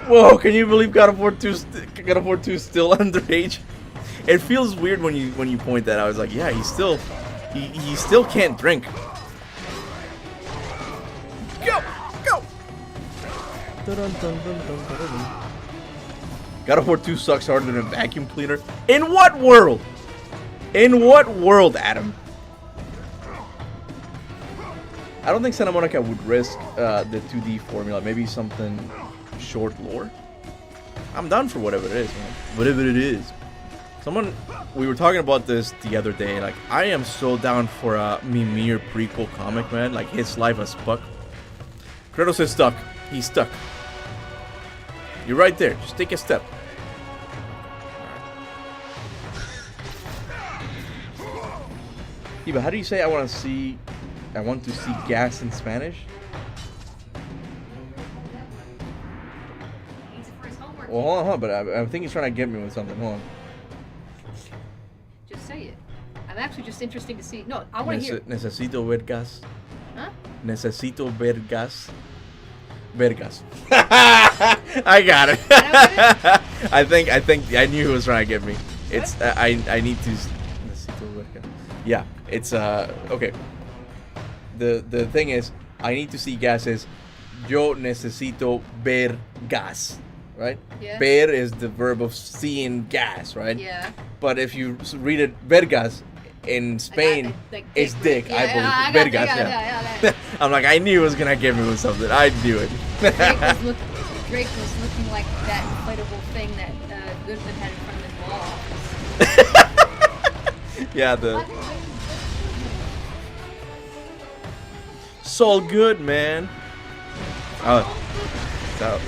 Whoa, can you believe God of War 2 is still underage? It feels weird when you point that out. I was like, yeah, he still can't drink. Go! God of War 2 sucks harder than a vacuum cleaner. In what world? In what world, Adam? I don't think Santa Monica would risk the 2D formula. Maybe something short lore. I'm down for whatever it is, man. Whatever it is. We were talking about this the other day. Like, I am so down for a Mimir prequel comic, man. Like, his life as fuck. Kratos is stuck. He's stuck. You're right there. Just take a step. Yeah, but how do you say I want to see gas in Spanish? Needs it for his homework. Well, hold on, but I think he's trying to get me with something. Hold on. Just say it. I'm actually just interested to see. No, I want to hear. Necesito ver gas. Huh? Necesito ver gas. Vergas. I got it. I think I knew he was trying to get me. It's I need to. Necesito ver gas. Yeah, it's okay. The thing is, I need to see gases. Yo necesito ver gas. Right? Yeah. Ver is the verb of seeing gas, right? Yeah. But if you read it, vergas, in Spain, like it's dick, Yeah, I believe. I got Vergas, you, yeah. I'm like, I knew it was gonna get me with something. I knew it. Drake was looking like that inflatable thing that Goodman had in front of his wall. Yeah, it's all good, man. Oh, so.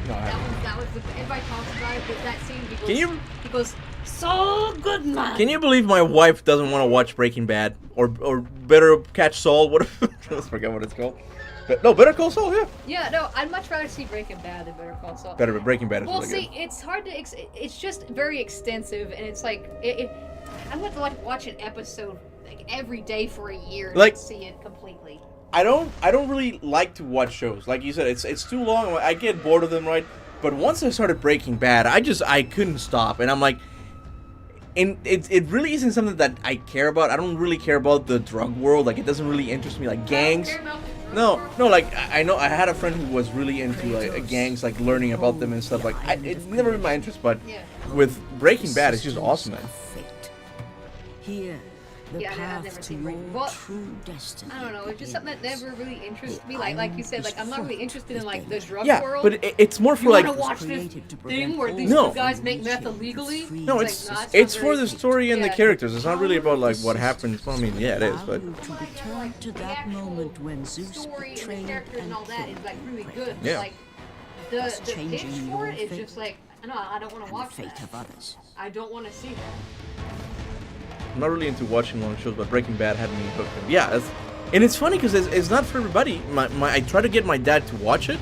That was the everybody talks about it, but that scene he goes so good, man. Can you believe my wife doesn't want to watch Breaking Bad or Better Catch Saul? What? I forget what it's called. But, no, Better Call Saul, yeah. Yeah, no, I'd much rather see Breaking Bad than Better Call Saul. Better, Breaking Bad is Well, really see, good. it's hard to. It's just very extensive, and it's like I would like watch an episode like every day for a year Like- to see it completely. I don't really like to watch shows. Like you said, it's too long. I get bored of them, right? But once I started Breaking Bad, I couldn't stop, and I'm like, and it really isn't something that I care about. I don't really care about the drug world. Like, it doesn't really interest me. Like gangs. I don't care about the drug No, world. no. Like I know I had a friend who was really into like gangs, like learning about them and stuff. Like it's never been my interest, but Yeah. with Breaking Bad, it's just awesome, man. Of fate. Here, the Yeah, I've path never to seen your Breaking- well, true destiny. I don't know. It's just something that begins. never really interested me. The Like you iron said, like is I'm not really fraught interested in with like the danger. drug Yeah, world. but it's more for You like want to watch this created to thing prevent where all these No. two guys make reaching meth the illegally? free no, It's it's like, no, it's it's not for very- the story and the yeah. characters. It's not really about like what happens. Well, I mean, yeah, it is, but Allow you to return to The that actual moment when Zeus story and the betrayed characters and all that killed is like really good. Yeah. Like the It's pitch changing for your it is fate just like no, I don't want to and the watch fate that. of others. I don't want to see that. I'm not really into watching long shows. But Breaking Bad had me hooked. Yeah, and it's funny because it's not for everybody. I tried to get my dad to watch it.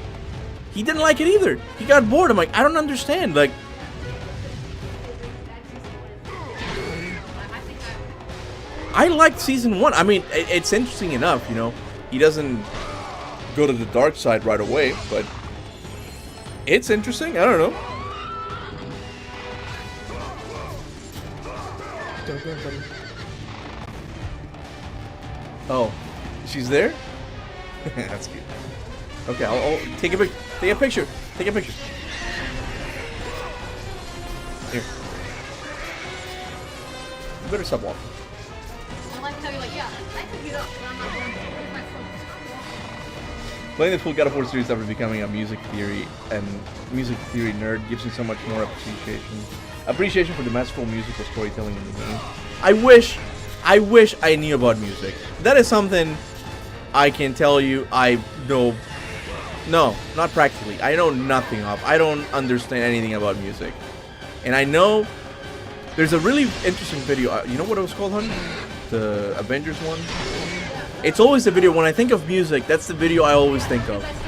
He didn't like it either. He got bored. I'm like, I don't understand. Like, I liked season 1. I mean, it's interesting enough, you know. He doesn't go to the dark side right away, but it's interesting. I don't know. Oh, she's there? That's cute. Okay, I'll take a picture. Take a picture. Here. You better stop walking. I like how you're like, yeah, I can get up, but I'm not going to put my phone. Playing the full God of War series after becoming a music theory nerd gives me so much more appreciation for the masterful musical storytelling in the game. I wish I knew about music. That is something I can tell you I know. No, not practically. I know nothing of. I don't understand anything about music. And I know there's a really interesting video. You know what it was called, hon? The Avengers one? It's always the video. When I think of music, that's the video I always think of. That's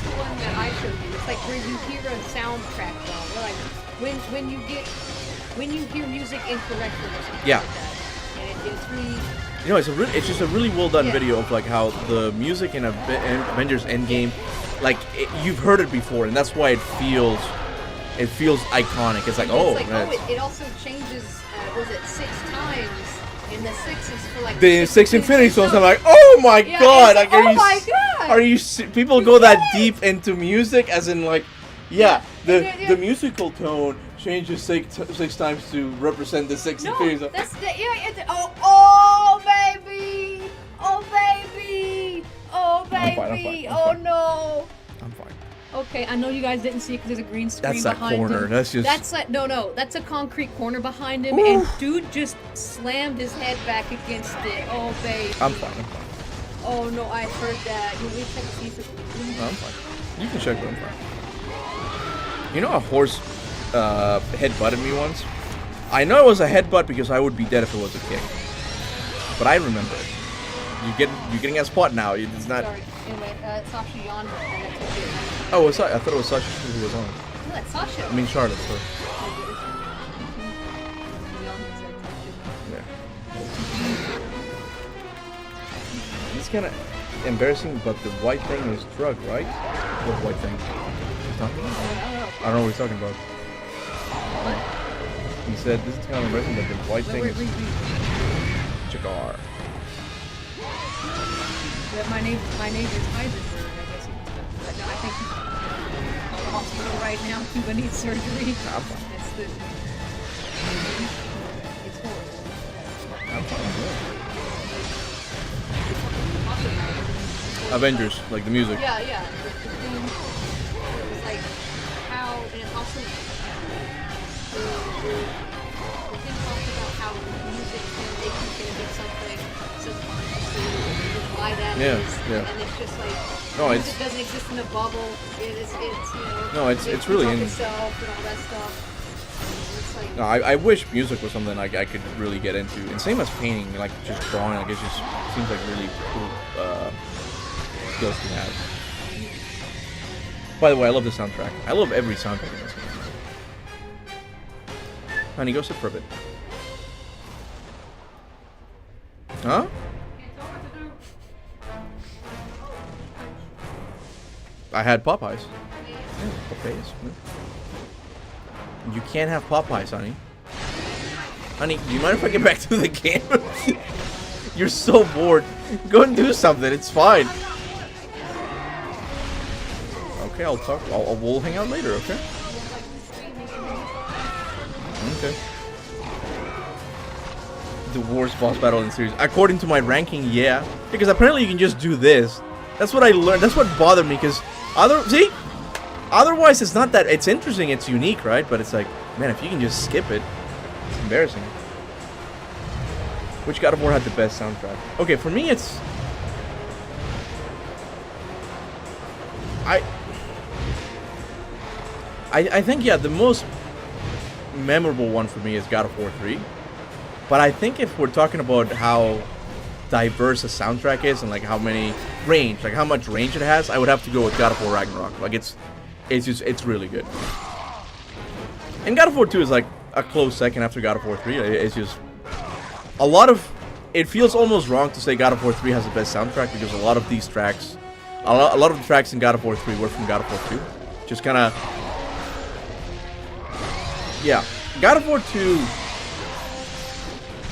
the one that I showed you. It's like where you hear a soundtrack though. Where like when you hear music incorrectly or something Yeah. like that. And it's really You know, it's just a really well done Yeah. video of like how the music in Avengers Endgame, like you've heard it before, and that's why it feels iconic. It's like, oh, it's like, man, it also changes. Was it 6 times? And the 6 is for like the six Infinity Stones. I'm notes. like, oh my Yeah, god! it's Like, like, oh my god! Are you? People go that Yes! deep into music, as in like, yeah, Yeah. the musical tone changes six times to represent the six Infinity No, Stones. that's the, yeah. It's, oh baby, oh baby, oh I'm fine, baby, I'm oh fine. no. I'm fine. Okay, I know you guys didn't see it because there's a green screen That's that behind corner. him. That's just. That's like no, that's a concrete corner behind him, Woo. and dude just slammed his head back against it. Oh baby. I'm fine. I'm fine. Oh no, I heard that. You want me to check to see if it's No, I'm fine. You can check, but I'm fine. You know, a horse headbutted me once. I know it was a headbutt because I would be dead if it was a kick. But I remember it. You're getting a spot now. It's not. Sorry. Anyway, Sasha yawned, and that's okay. Oh, was I thought it was Sasha who was on. No, that's Sasha. I mean Charlotte. Sorry. Yeah. It's kind of embarrassing, but the white thing is drug, right? What white thing? I don't know what he's talking about. He said this is kind of embarrassing, but the white thing is cigar. Yeah, my neighbor's Heisenberg, I guess. But no, I think he's in the hospital right now. Kuba needs surgery. I'm fine. It's horrible. I'm fine. Avengers, like the music. Yeah. The theme was like how, and it's also the thing talks about how music can make you think of something subconsciously, and why that Yeah, is. yeah. And it's just like No, music it's- doesn't exist in a bubble. It's you know. No, it's really in- itself and all that stuff. It's like No, I wish music was something like I could really get into, and same as painting, like just drawing. Like it just seems like really cool skills to have. By the way, I love the soundtrack. I love every soundtrack in this game. Honey, go sit for a bit. Huh? I had Popeyes. Yeah, Popeyes. You can't have Popeyes, honey. Honey, do you mind if I get back to the game? You're so bored. Go and do something. It's fine. Okay, I'll talk. We'll hang out later. Okay. Okay. The worst boss battle in the series, according to my ranking, yeah. Because apparently you can just do this. That's what I learned. That's what bothered me. Because otherwise it's not that. It's interesting. It's unique, right? But it's like, man, if you can just skip it, it's embarrassing. Which God of War had the best soundtrack? Okay, for me it's... I think, yeah, the most memorable one for me is God of War 3. But I think if we're talking about how diverse a soundtrack is and like how many range, like how much range it has, I would have to go with God of War Ragnarok. Like it's really good. And God of War 2 is like a close second after God of War 3. It's just a lot of... It feels almost wrong to say God of War 3 has the best soundtrack because a lot of these tracks, a lot of the tracks in God of War 3 were from God of War 2. Just kind of... Yeah. God of War 2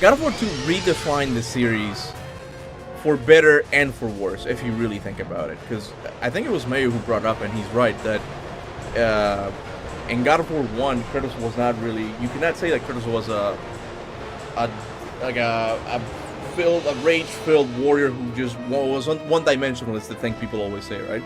redefined the series for better and for worse, if you really think about it. Because I think it was Mayu who brought up, and he's right, that in God of War 1, Kratos was not really... You cannot say that Kratos was a rage-filled warrior who just was one-dimensional, is the thing people always say, right?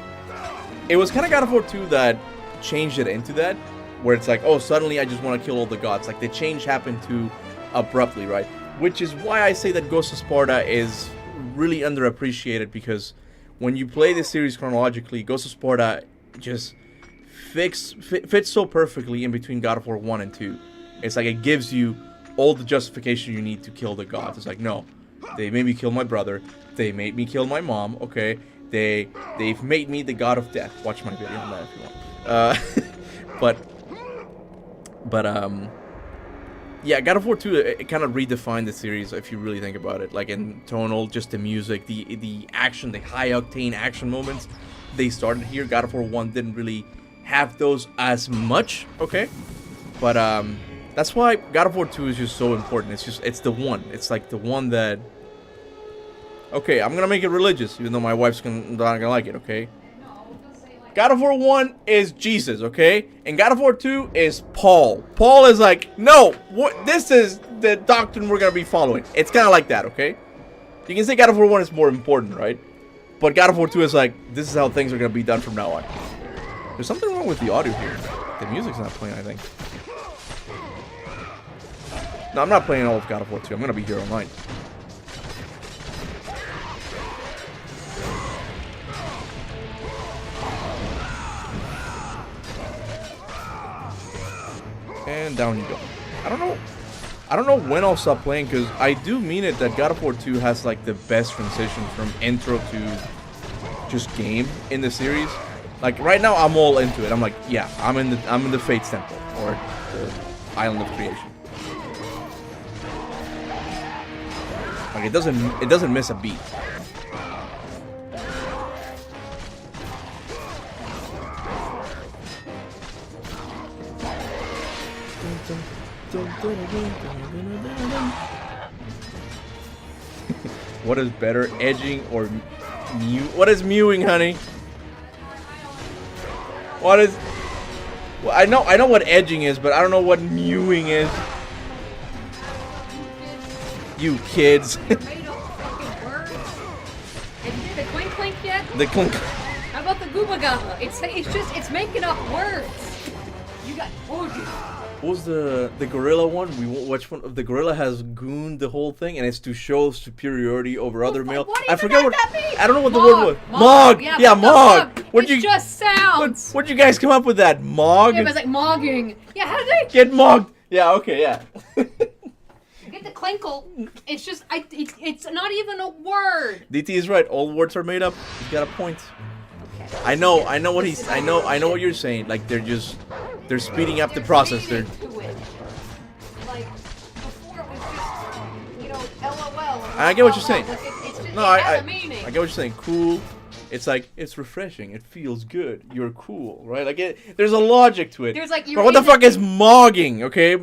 It was kind of God of War 2 that changed it into that, where it's like, oh, suddenly I just want to kill all the gods. Like, the change happened too abruptly, right? Which is why I say that Ghost of Sparta is really underappreciated, because when you play this series chronologically, Ghost of Sparta just fits so perfectly in between God of War 1 and 2. It's like it gives you all the justification you need to kill the gods. It's like, no, they made me kill my brother, they made me kill my mom, okay, they've made me the god of death. Watch my video on that if you want. But yeah, God of War 2, it kind of redefined the series if you really think about it. Like in tonal, just the music, the action, the high octane action moments, they started here. God of War 1 didn't really have those as much, okay? But that's why God of War 2 is just so important. It's the one. It's like the one that... Okay, I'm gonna make it religious, even though my wife's not gonna like it, okay? God of War 1 is Jesus, okay? And God of War 2 is Paul. Paul is like, no, this is the doctrine we're gonna be following. It's kind of like that, okay? You can say God of War 1 is more important, right? But God of War 2 is like, this is how things are gonna be done from now on. There's something wrong with the audio here. The music's not playing, I think. No, I'm not playing all of God of War 2. I'm gonna be here all night. And down you go. I don't know when I'll stop playing, because I do mean it that God of War 2 has like the best transition from intro to just game in the series. Like right now I'm all into it. I'm like, yeah, I'm in the Fates Temple, or the Island of Creation. Like it doesn't miss a beat. What is better, edging or mew? What is mewing, honey? What is... Well, I know what edging is, but I don't know what mewing is. You kids. Made up fucking words. Did you hear the clink clink yet? The clink. How about the gooba gaba? It's making up words. You got orgy. What was the gorilla one? Which one? The gorilla has gooned the whole thing, and it's to show superiority over other male. What I forget what. that mean? I don't know what the Mog. word was. Mog. Yeah, Mog. It just sounds. Where'd you guys come up with that? Mog. Yeah, but it's like mogging. Yeah, how did they Get mogged. Yeah. Okay. Yeah. get Forget the clinkle. It's just it's not even a word. DT is right. All words are made up. He's got a point. Okay. I know what you're saying. Like they're speeding up the process. They're To it. Like before it was just, you know, LOL. I get what you're saying. Like, it's just, No, it I has a meaning. get what you're saying. Cool. It's like it's refreshing. It feels good. You're cool, right? Like there's a logic to it. There's like but what the fuck is mogging? Okay,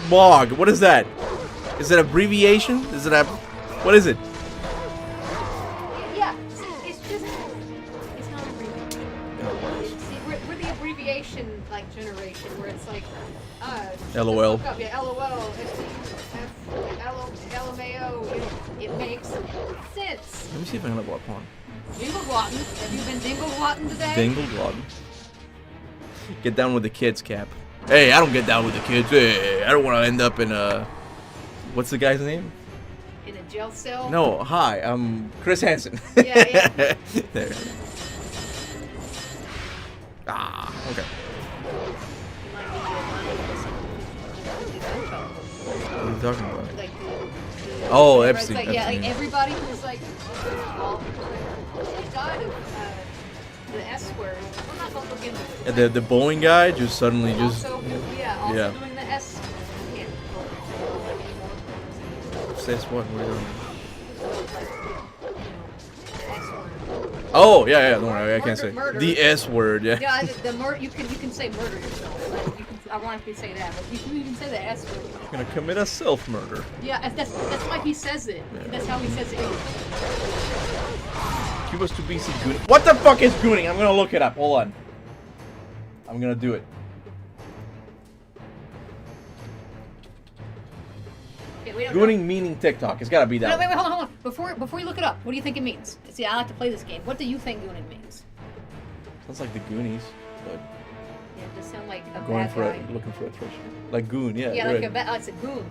mog. What is that? Is it abbreviation? Is it a what is it? Yeah, it's just it's not abbreviation. See, we're the abbreviation like generation where it's like LOL. fuck up, yeah, LOL, LMAO. It makes sense. Let me see if I can level up on. Dingle-glotton. Have you been dingle-glotton today? Dingle-glotton. Get down with the kids, Cap. Hey, I don't get down with the kids. Hey, I don't want to end up in a... What's the guy's name? In a jail cell? No, hi, I'm Chris Hansen. Yeah. There. Ah, okay. What are you talking about? Like Oh, where it's Epstein. like, yeah, Epstein. like everybody who's like, well, they died of the S word. I'm not gonna look into it. Yeah, the Boeing guy just suddenly just... Also doing the S. Can't anymore. Says what? What are you doing? The S word. Oh, yeah, don't worry, I can't say. Murder. The S word, yeah. Yeah, the murder. You can say murder yourself. Like, you can, I want to say that, but you can say the S word. I'm gonna commit a self-murder. Yeah, that's why he says it. Yeah. That's how he says it. Cuba's too busy gooning. What the fuck is gooning? I'm gonna look it up. Hold on. I'm gonna do it. Okay, wait, Gooning meaning TikTok. It's gotta be that. Wait, one. hold on. Before you look it up, what do you think it means? See, I like to play this game. What do you think gooning means? Sounds like the Goonies, but Yeah, it just sound like a going bad for guy. looking for a treasure. Like goon, yeah. Yeah, right. like a bad. It's a goon.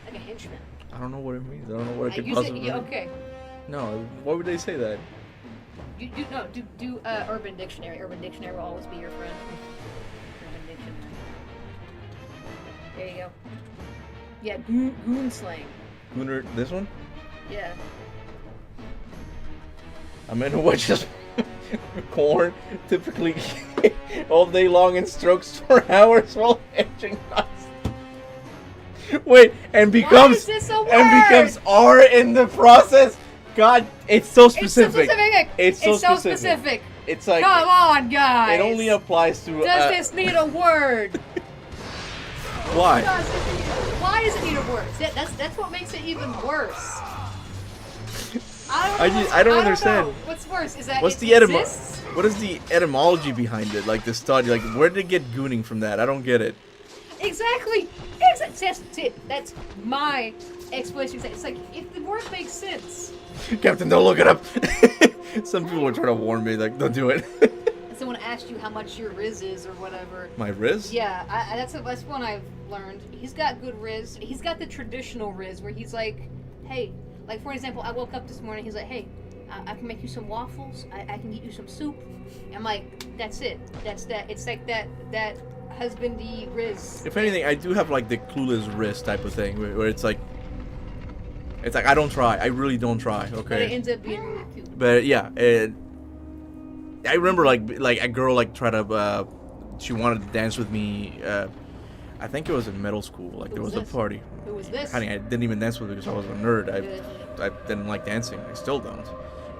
Like a henchman. I don't know what it means. I don't know what it could You say, possibly yeah, mean. okay. No, why would they say that? Do Urban Dictionary. Urban Dictionary will always be your friend. Urban Dictionary. There you go. Yeah, goon slang. Gooner, this one? Yeah. A man who watches corn typically all day long and strokes for hours while hedging nuts. Wait, and becomes is this a word? R in the process. God, it's so It's so specific. specific. It's so so specific. specific. It's like Come on, guys. it only applies to. Does this need a word? Why? Why does it need a word? That's what makes it even worse. I don't understand. know. What's worse is that What's it the exists? What is the etymology behind it? Like the study, like where did it get gooning from that? I don't get it. Exactly. That's my explanation. It's like if the word makes sense. Captain, don't look it up. Some people were trying to warn me, like, don't do it. Someone asked you how much your Riz is or whatever. My Riz? Yeah, that's one I've learned. He's got good Riz. He's got the traditional Riz where he's like, hey, like for example, I woke up this morning. He's like, hey, I can make you some waffles. I can get you some soup. I'm like, that's it. That's that. It's like that husbandy Riz. If anything, I do have like the clueless Riz type of thing, where it's like I don't try. I really don't try. Okay. But it ends up being really cute. But yeah, I remember like a girl like tried to she wanted to dance with me. I think it was in middle school. Like there was a party. Who was this? Honey, I didn't even dance with her because I was a nerd. I didn't like dancing. I still don't.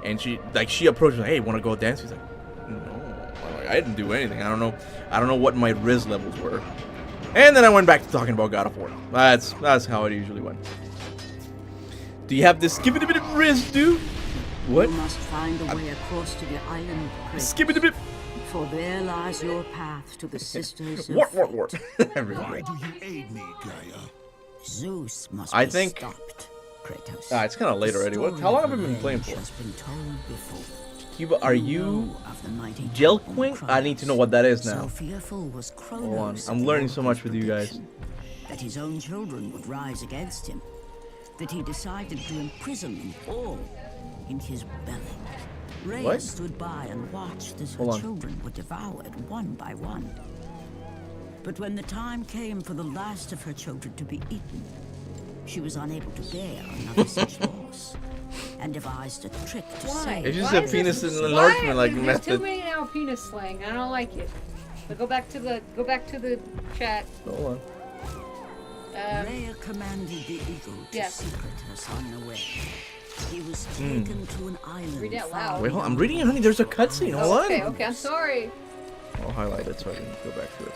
And she approached me like, hey, want to go dance? He's like, no. I didn't do anything. I don't know what my Riz levels were. And then I went back to talking about God of War. That's how it usually went. Do you have this skip it a bit of Riz, dude? What? You must find a way across to the island, Kratos, Skip it a bit. for there lies your path to the sisters of What? fate. Everybody. Do you aid me, Gaia? Zeus must I be think- stopped, Kratos. It's kind of late The already. What? story How long of have we been playing revenge for? has been told before. Cuba, are you know of the mighty Jelquing? champion I need to know what that is now. So fearful was Kronos Hold on. of I'm the learning so much Orpheus with you guys. prediction that his own children would rise against him, that he decided to imprison them all in his belly. Rhea What? stood by and watched as her Hold on. children were devoured one by one. But when the time came for the last of her children to be eaten, she was unable to bear another such loss, and devised a trick to Why? save. It's just Why a is penis this- enlargement like There's method. too many now penis slang. I don't like it. But go back to the chat. Hold on. Rhea commanded the eagle to Yes. secret her son away. He was taken to an island. Read it far loud. Wait, hold on. I'm reading it, honey. There's a cutscene. Hold Okay, on. okay, I'm sorry. I'll highlight it so I can go back to it.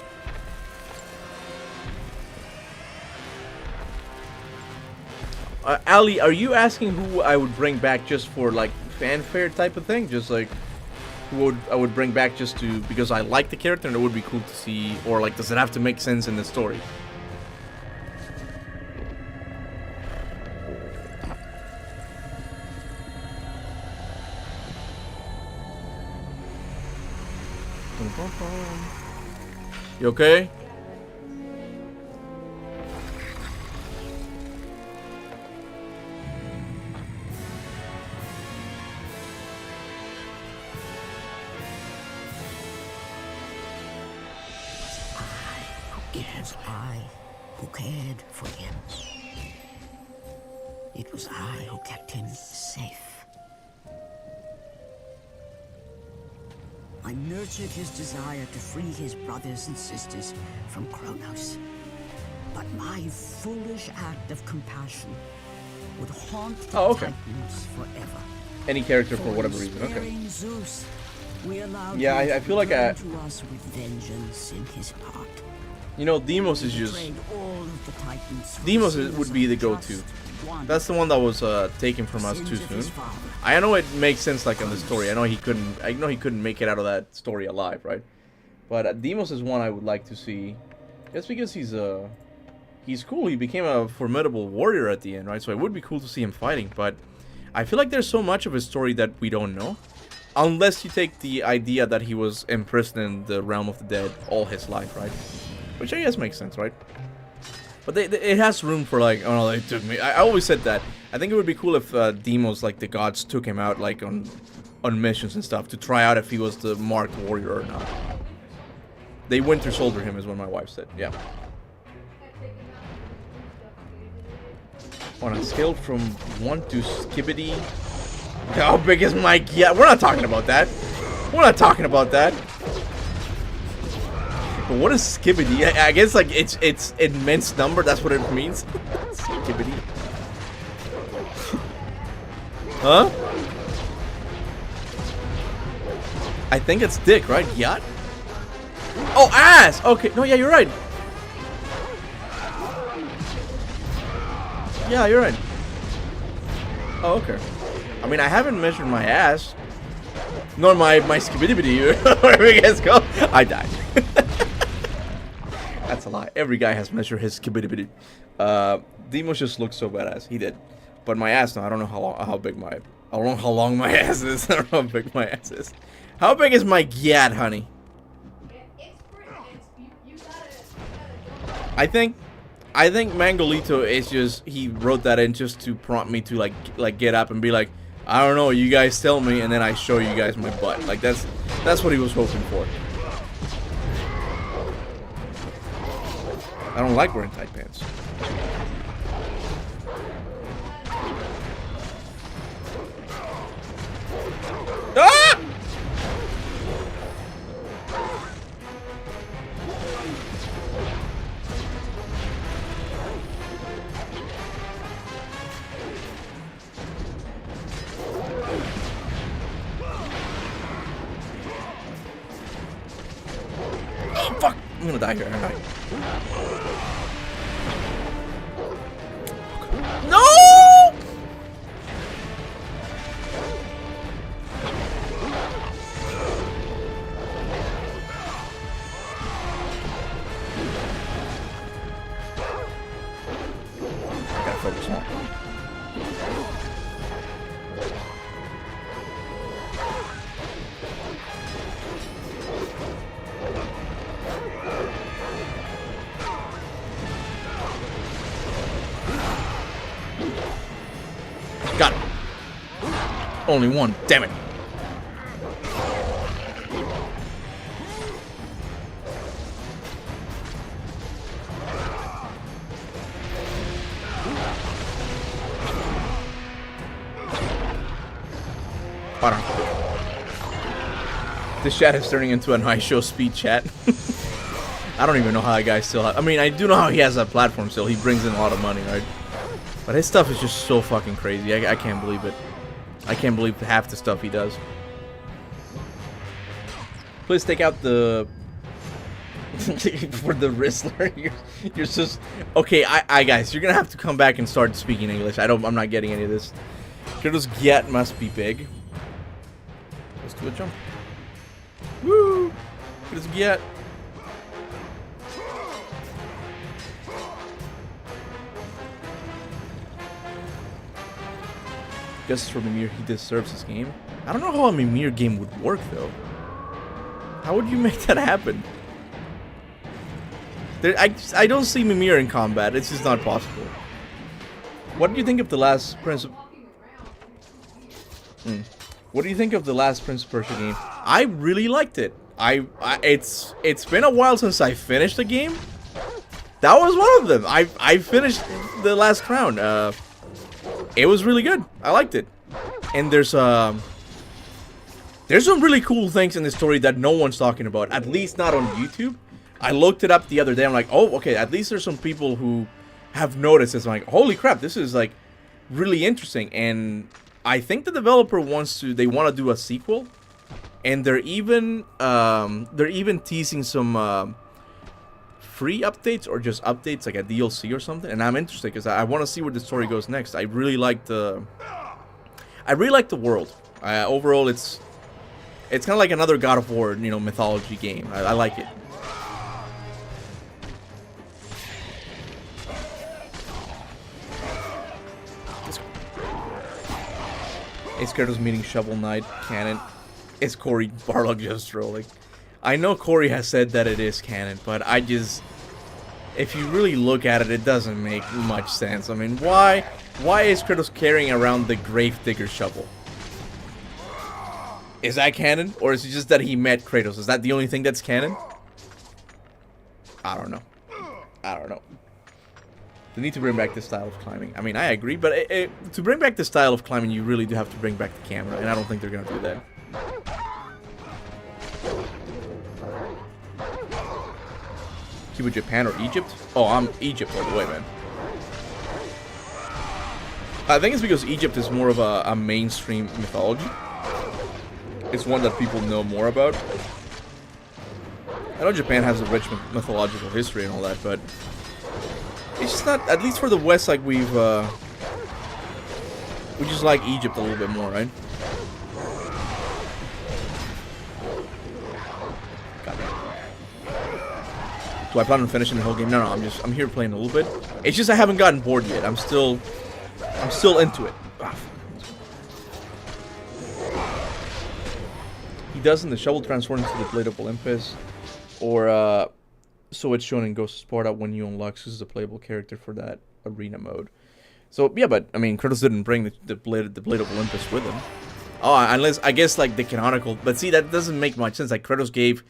Ali, are you asking who I would bring back just for like fanfare type of thing? Just like who I would bring back just to because I like the character and it would be cool to see, or like does it have to make sense in the story? You okay? It was I who cared for him. It was I who kept him safe. I nurtured his desire to free his brothers and sisters from Kronos. But my foolish act of compassion would haunt the Oh, okay. Titans forever. Any character for whatever reason. Okay. Sparing Zeus, we allowed Yeah, him I to feel like return to us with vengeance in his heart. You know, Deimos is just Betrayed all of the Titans for Deimos sins would be of the just go-to. one. That's the one that was taken from us Sins too of his soon. father. I know it makes sense like in the story. I know he couldn't make it out of that story alive, right? But Deimos is one I would like to see. Just because he's cool. He became a formidable warrior at the end, right? So it would be cool to see him fighting, but I feel like there's so much of his story that we don't know. Unless you take the idea that he was imprisoned in the realm of the dead all his life, right? Which I guess makes sense, right? But it has room for like, oh no, they took me. I always said that. I think it would be cool if Deimos, like the gods, took him out like on missions and stuff to try out if he was the marked warrior or not. They winter soldier him, is what my wife said. Yeah. On a scale from 1 to Skibbity. How big is Mike? Yeah, we're not talking about that. We're not talking about that. But what is Skibbity? I guess like it's immense number. That's what it means. Skibbity. Huh? I think it's dick, right? Yacht. Oh, ass. Okay. No, yeah, you're right. Yeah, you're right. Oh, okay. I mean, I haven't measured my ass. Nor my skibbity, whatever you guys go. I died. That's a lie. Every guy has measured his skibbity. Deimos just looks so badass. He did. But my ass, no, I don't know how big my... I don't know how long my ass is. I don't know how big my ass is. How big is my gyat, honey? It's pretty. You gotta I think Mangolito is just, he wrote that in just to prompt me to like get up and be like, I don't know, you guys tell me, and then I show you guys my butt. Like that's what he was hoping for. I don't like wearing tight pants. Ah! Oh, fuck! I'm gonna die here, aren't I? No! I gotta focus on. Got it. Only one. Damn it. I don't know. This chat is turning into an high show speed chat. I don't even know how that guy still I mean, I do know how he has that platform still. He brings in a lot of money, right? But his stuff is just so fucking crazy. I can't believe it. I can't believe half the stuff he does. Please take out the... for the Rizzler. You're just... Okay, I guys, you're gonna have to come back and start speaking English. I'm not getting any of this. Kratos' Gyat must be big. Let's do a jump. Woo! Kratos' Gyat. Justice for Mimir, he deserves his game. I don't know how a Mimir game would work though. How would you make that happen? I don't see Mimir in combat. It's just not possible. What do you think of the last Prince of... What do you think of the last Prince of Persia game? I really liked it. It's been a while since I finished the game. That was one of them. I finished the last crown. It was really good. I liked it. And there's some really cool things in the story that no one's talking about. At least not on YouTube. I looked it up the other day. I'm like, oh, okay. At least there's some people who have noticed this. I'm like, holy crap, this is like really interesting. And I think the developer wants to. They want to do a sequel, and they're even teasing some free updates or just updates like a DLC or something. And I'm interested because I want to see where the story goes next. I really like the world. Overall, it's kind of like another God of War, you know, mythology game. I like it. It's Kratos meeting Shovel Knight canon. Is Corey Barlog just trolling? I know Corey has said that it is canon, but I just... If you really look at it, it doesn't make much sense. I mean, why is Kratos carrying around the Gravedigger shovel? Is that canon? Or is it just that he met Kratos? Is that the only thing that's canon? I don't know. I don't know. They need to bring back the style of climbing. I mean, I agree, but to bring back the style of climbing, you really do have to bring back the camera, and I don't think they're going to do that. Cuba, Japan, or Egypt? Oh, I'm Egypt all the way, man. I think it's because Egypt is more of a mainstream mythology. It's one that people know more about. I know Japan has a rich mythological history and all that, but it's just not, at least for the West, like we just like Egypt a little bit more, right? Do I plan on finishing the whole game? No, I'm here playing a little bit. It's just I haven't gotten bored yet. I'm still into it. He doesn't. The shovel transforms into the Blade of Olympus, or so it's shown in Ghost of Sparta when you unlock Zeus as a playable character for that arena mode. So yeah, but I mean, Kratos didn't bring the Blade of Olympus with him. Oh, unless I guess like the canonical. But see, that doesn't make much sense. Like Kratos gave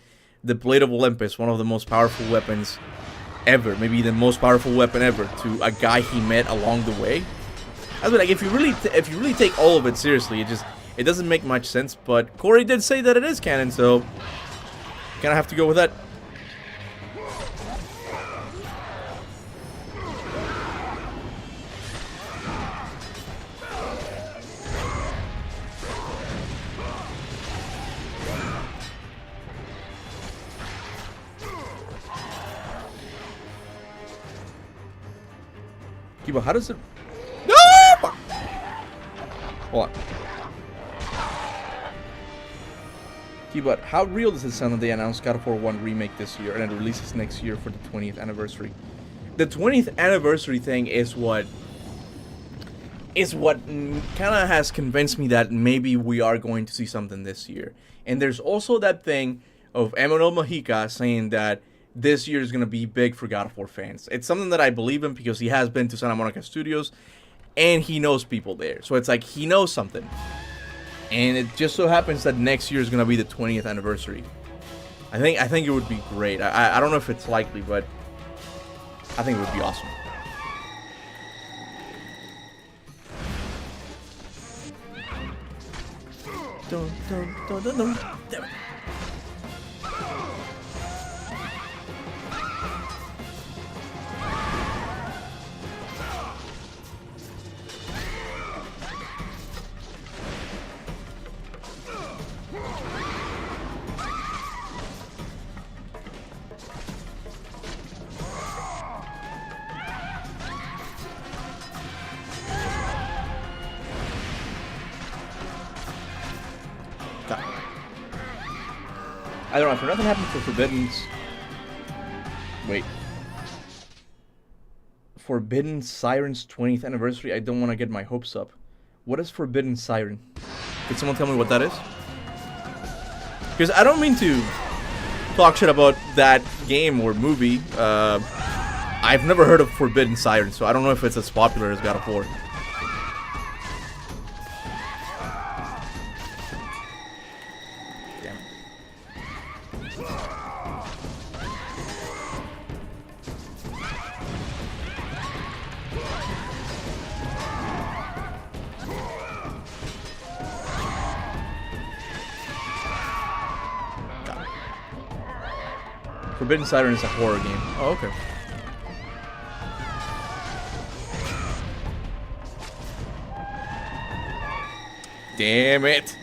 the Blade of Olympus, one of the most powerful weapons ever, maybe the most powerful weapon ever, to a guy he met along the way. I mean, like if you really take all of it seriously, it doesn't make much sense. But Corey did say that it is canon, so kind of have to go with that. Kuba, how does it... No! Hold on. Kuba, how real does it sound that they announced God of War 1 remake this year and it releases next year for the 20th anniversary? The 20th anniversary thing is what kind of has convinced me that maybe we are going to see something this year. And there's also that thing of Emanuel Mojica saying that this year is going to be big for God of War fans. It's something that I believe in because he has been to Santa Monica Studios and he knows people there. So it's like he knows something. And it just so happens that next year is going to be the 20th anniversary. I think it would be great. I don't know if it's likely, but I think it would be awesome. Damn it. I don't know, if nothing happened for Forbidden's... Wait. Forbidden Siren's 20th anniversary? I don't want to get my hopes up. What is Forbidden Siren? Could someone tell me what that is? Because I don't mean to talk shit about that game or movie. I've never heard of Forbidden Siren, so I don't know if it's as popular as God of War. Forbidden Siren is a horror game. Oh, okay. Damn it.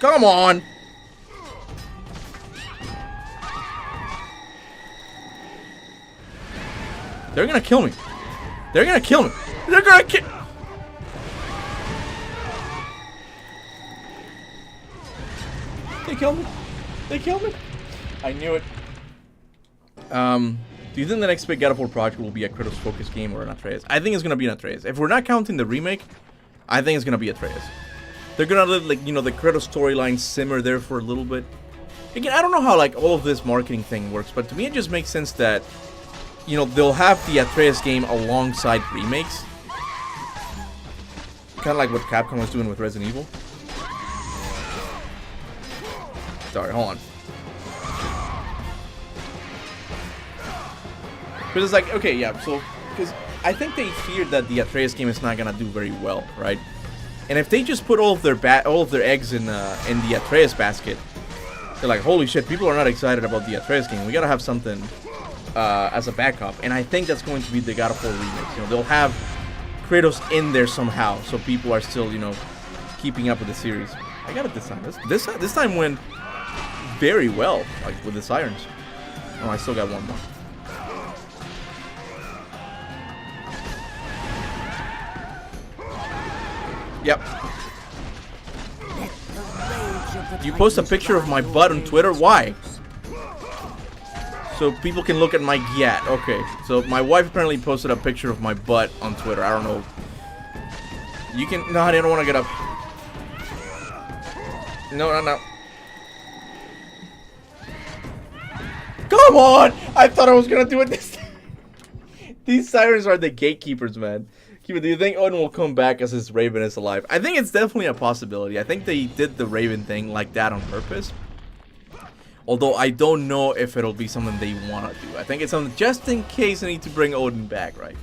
Come on. They're gonna kill me. They're gonna kill me. They're gonna kill. They killed me. They killed me. I knew it. Do you think the next big God of War project will be a Kratos focused game or an Atreus? I think it's gonna be an Atreus. If we're not counting the remake, I think it's gonna be Atreus. They're gonna let, like, you know, the Kratos storyline simmer there for a little bit. Again, I don't know how like all of this marketing thing works, but to me it just makes sense that, you know, they'll have the Atreus game alongside remakes. Kind of like what Capcom was doing with Resident Evil. Sorry, hold on. Because it's like, okay, yeah, so, because I think they feared that the Atreus game is not gonna do very well, right? And if they just put all of their eggs in the Atreus basket, they're like, holy shit, people are not excited about the Atreus game. We gotta have something as a backup, and I think that's going to be the God of War remix. You know, they'll have Kratos in there somehow, so people are still, you know, keeping up with the series. I got it this time. This time went very well, like with the sirens. Oh, I still got one more. Yep. You post a picture of my butt on Twitter? Why? So people can look at my gat. Okay, so my wife apparently posted a picture of my butt on Twitter. I don't know. You can... No, honey, I don't want to get up. No. Come on! I thought I was going to do it this time. These sirens are the gatekeepers, man. Kuba, do you think Odin will come back as his Raven is alive? I think it's definitely a possibility. I think they did the Raven thing like that on purpose. Although I don't know if it'll be something they want to do. I think it's something just in case they need to bring Odin back, right?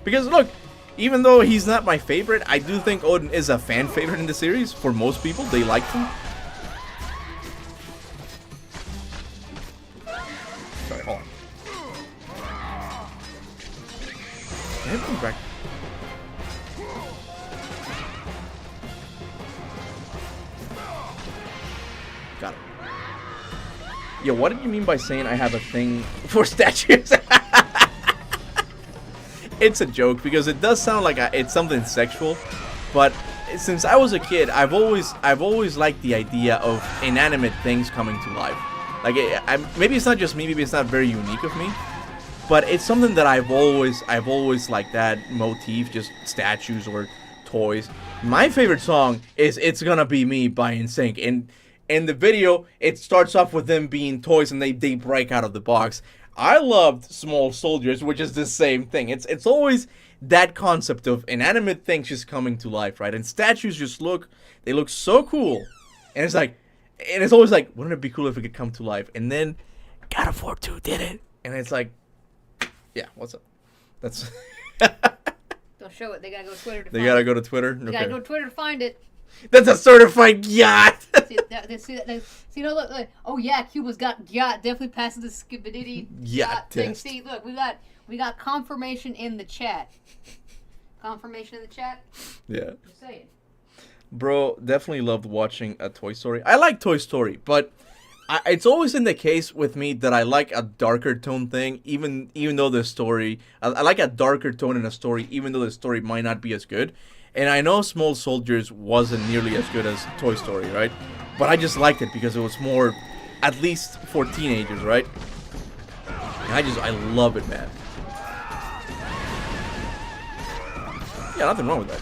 Because look, even though he's not my favorite, I do think Odin is a fan favorite in the series. For most people, they like him. Sorry, hold on. Can I bring back? Got it. Yo, what did you mean by saying I have a thing for statues? It's a joke because it does sound like it's something sexual, but since I was a kid, I've always liked the idea of inanimate things coming to life. Like, maybe it's not just me, maybe it's not very unique of me, but it's something that I've always liked, that motif, just statues or toys. My favorite song is "It's Gonna Be Me" by NSYNC, and in the video, it starts off with them being toys and they break out of the box. I loved Small Soldiers, which is the same thing. It's always that concept of inanimate things just coming to life, right? And statues just look so cool. And it's like, And it's always like, wouldn't it be cool if it could come to life? And then God of War 2 did it. And it's like, yeah, what's up? That's... Don't show it. They gotta go to Twitter to They find gotta it. go to Twitter? They gotta go to Twitter to find it. That's a certified yacht! See, no, look. Oh yeah, Cuba's got yacht. Definitely passes the skibidity Yacht thing. test. See, look, we got confirmation in the chat. Confirmation in the chat. Yeah. Just saying. Bro, definitely loved watching a Toy Story. I like Toy Story, but it's always in the case with me that I like a darker tone thing, even though the story... I like a darker tone in a story, even though the story might not be as good. And I know Small Soldiers wasn't nearly as good as Toy Story, right? But I just liked it because it was more, at least for teenagers, right? And I love it, man. Yeah, nothing wrong with that.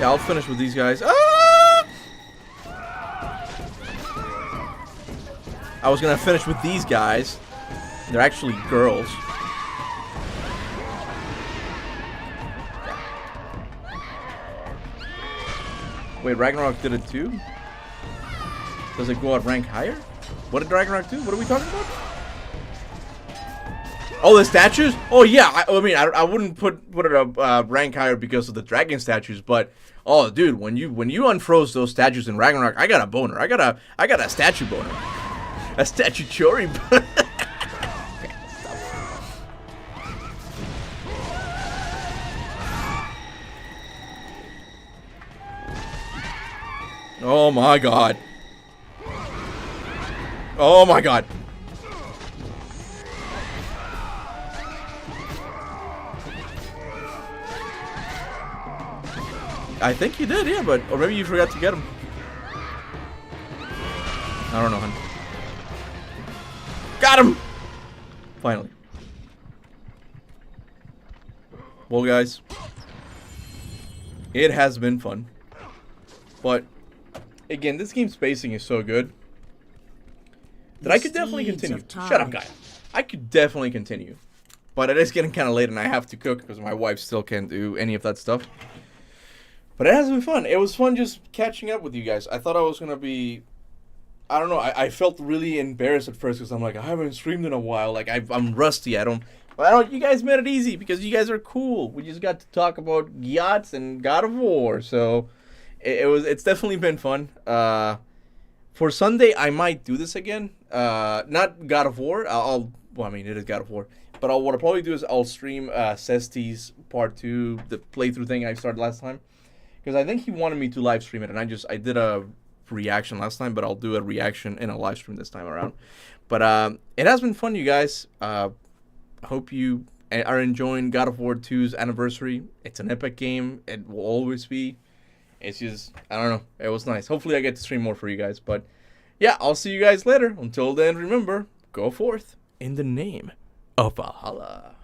Yeah, I'll finish with these guys. Ah! I was gonna finish with these guys. They're actually girls. Wait, Ragnarok did it too? Does it go out rank higher? What did Ragnarok do? What are we talking about? Oh, the statues? Oh yeah, I mean, I wouldn't put it up rank higher because of the dragon statues, but oh, dude, when you unfroze those statues in Ragnarok, I got a boner. I got a statue boner, a statutory boner. Oh my god. Oh my god. I think you did, yeah, but... Or maybe you forgot to get him. I don't know, hun. Got him! Finally. Well, guys. It has been fun. But, again, this game's pacing is so good that I could definitely continue. Shut up, guy. I could definitely continue. But it is getting kind of late and I have to cook because my wife still can't do any of that stuff. But it has been fun. It was fun just catching up with you guys. I thought I was going to be... I don't know. I felt really embarrassed at first because I'm like, I haven't streamed in a while. Like, I'm rusty. You guys made it easy because you guys are cool. We just got to talk about yachts and God of War. So, it's definitely been fun. For Sunday, I might do this again. Not God of War. It is God of War. But what I'll probably do is I'll stream Cesti's Part 2, the playthrough thing I started last time. Because I think he wanted me to live stream it, and I did a reaction last time, but I'll do a reaction in a live stream this time around. But it has been fun, you guys. Hope you are enjoying God of War 2's anniversary. It's an epic game. It will always be. It's just, I don't know. It was nice. Hopefully I get to stream more for you guys. But yeah, I'll see you guys later. Until then, remember, go forth in the name of Valhalla.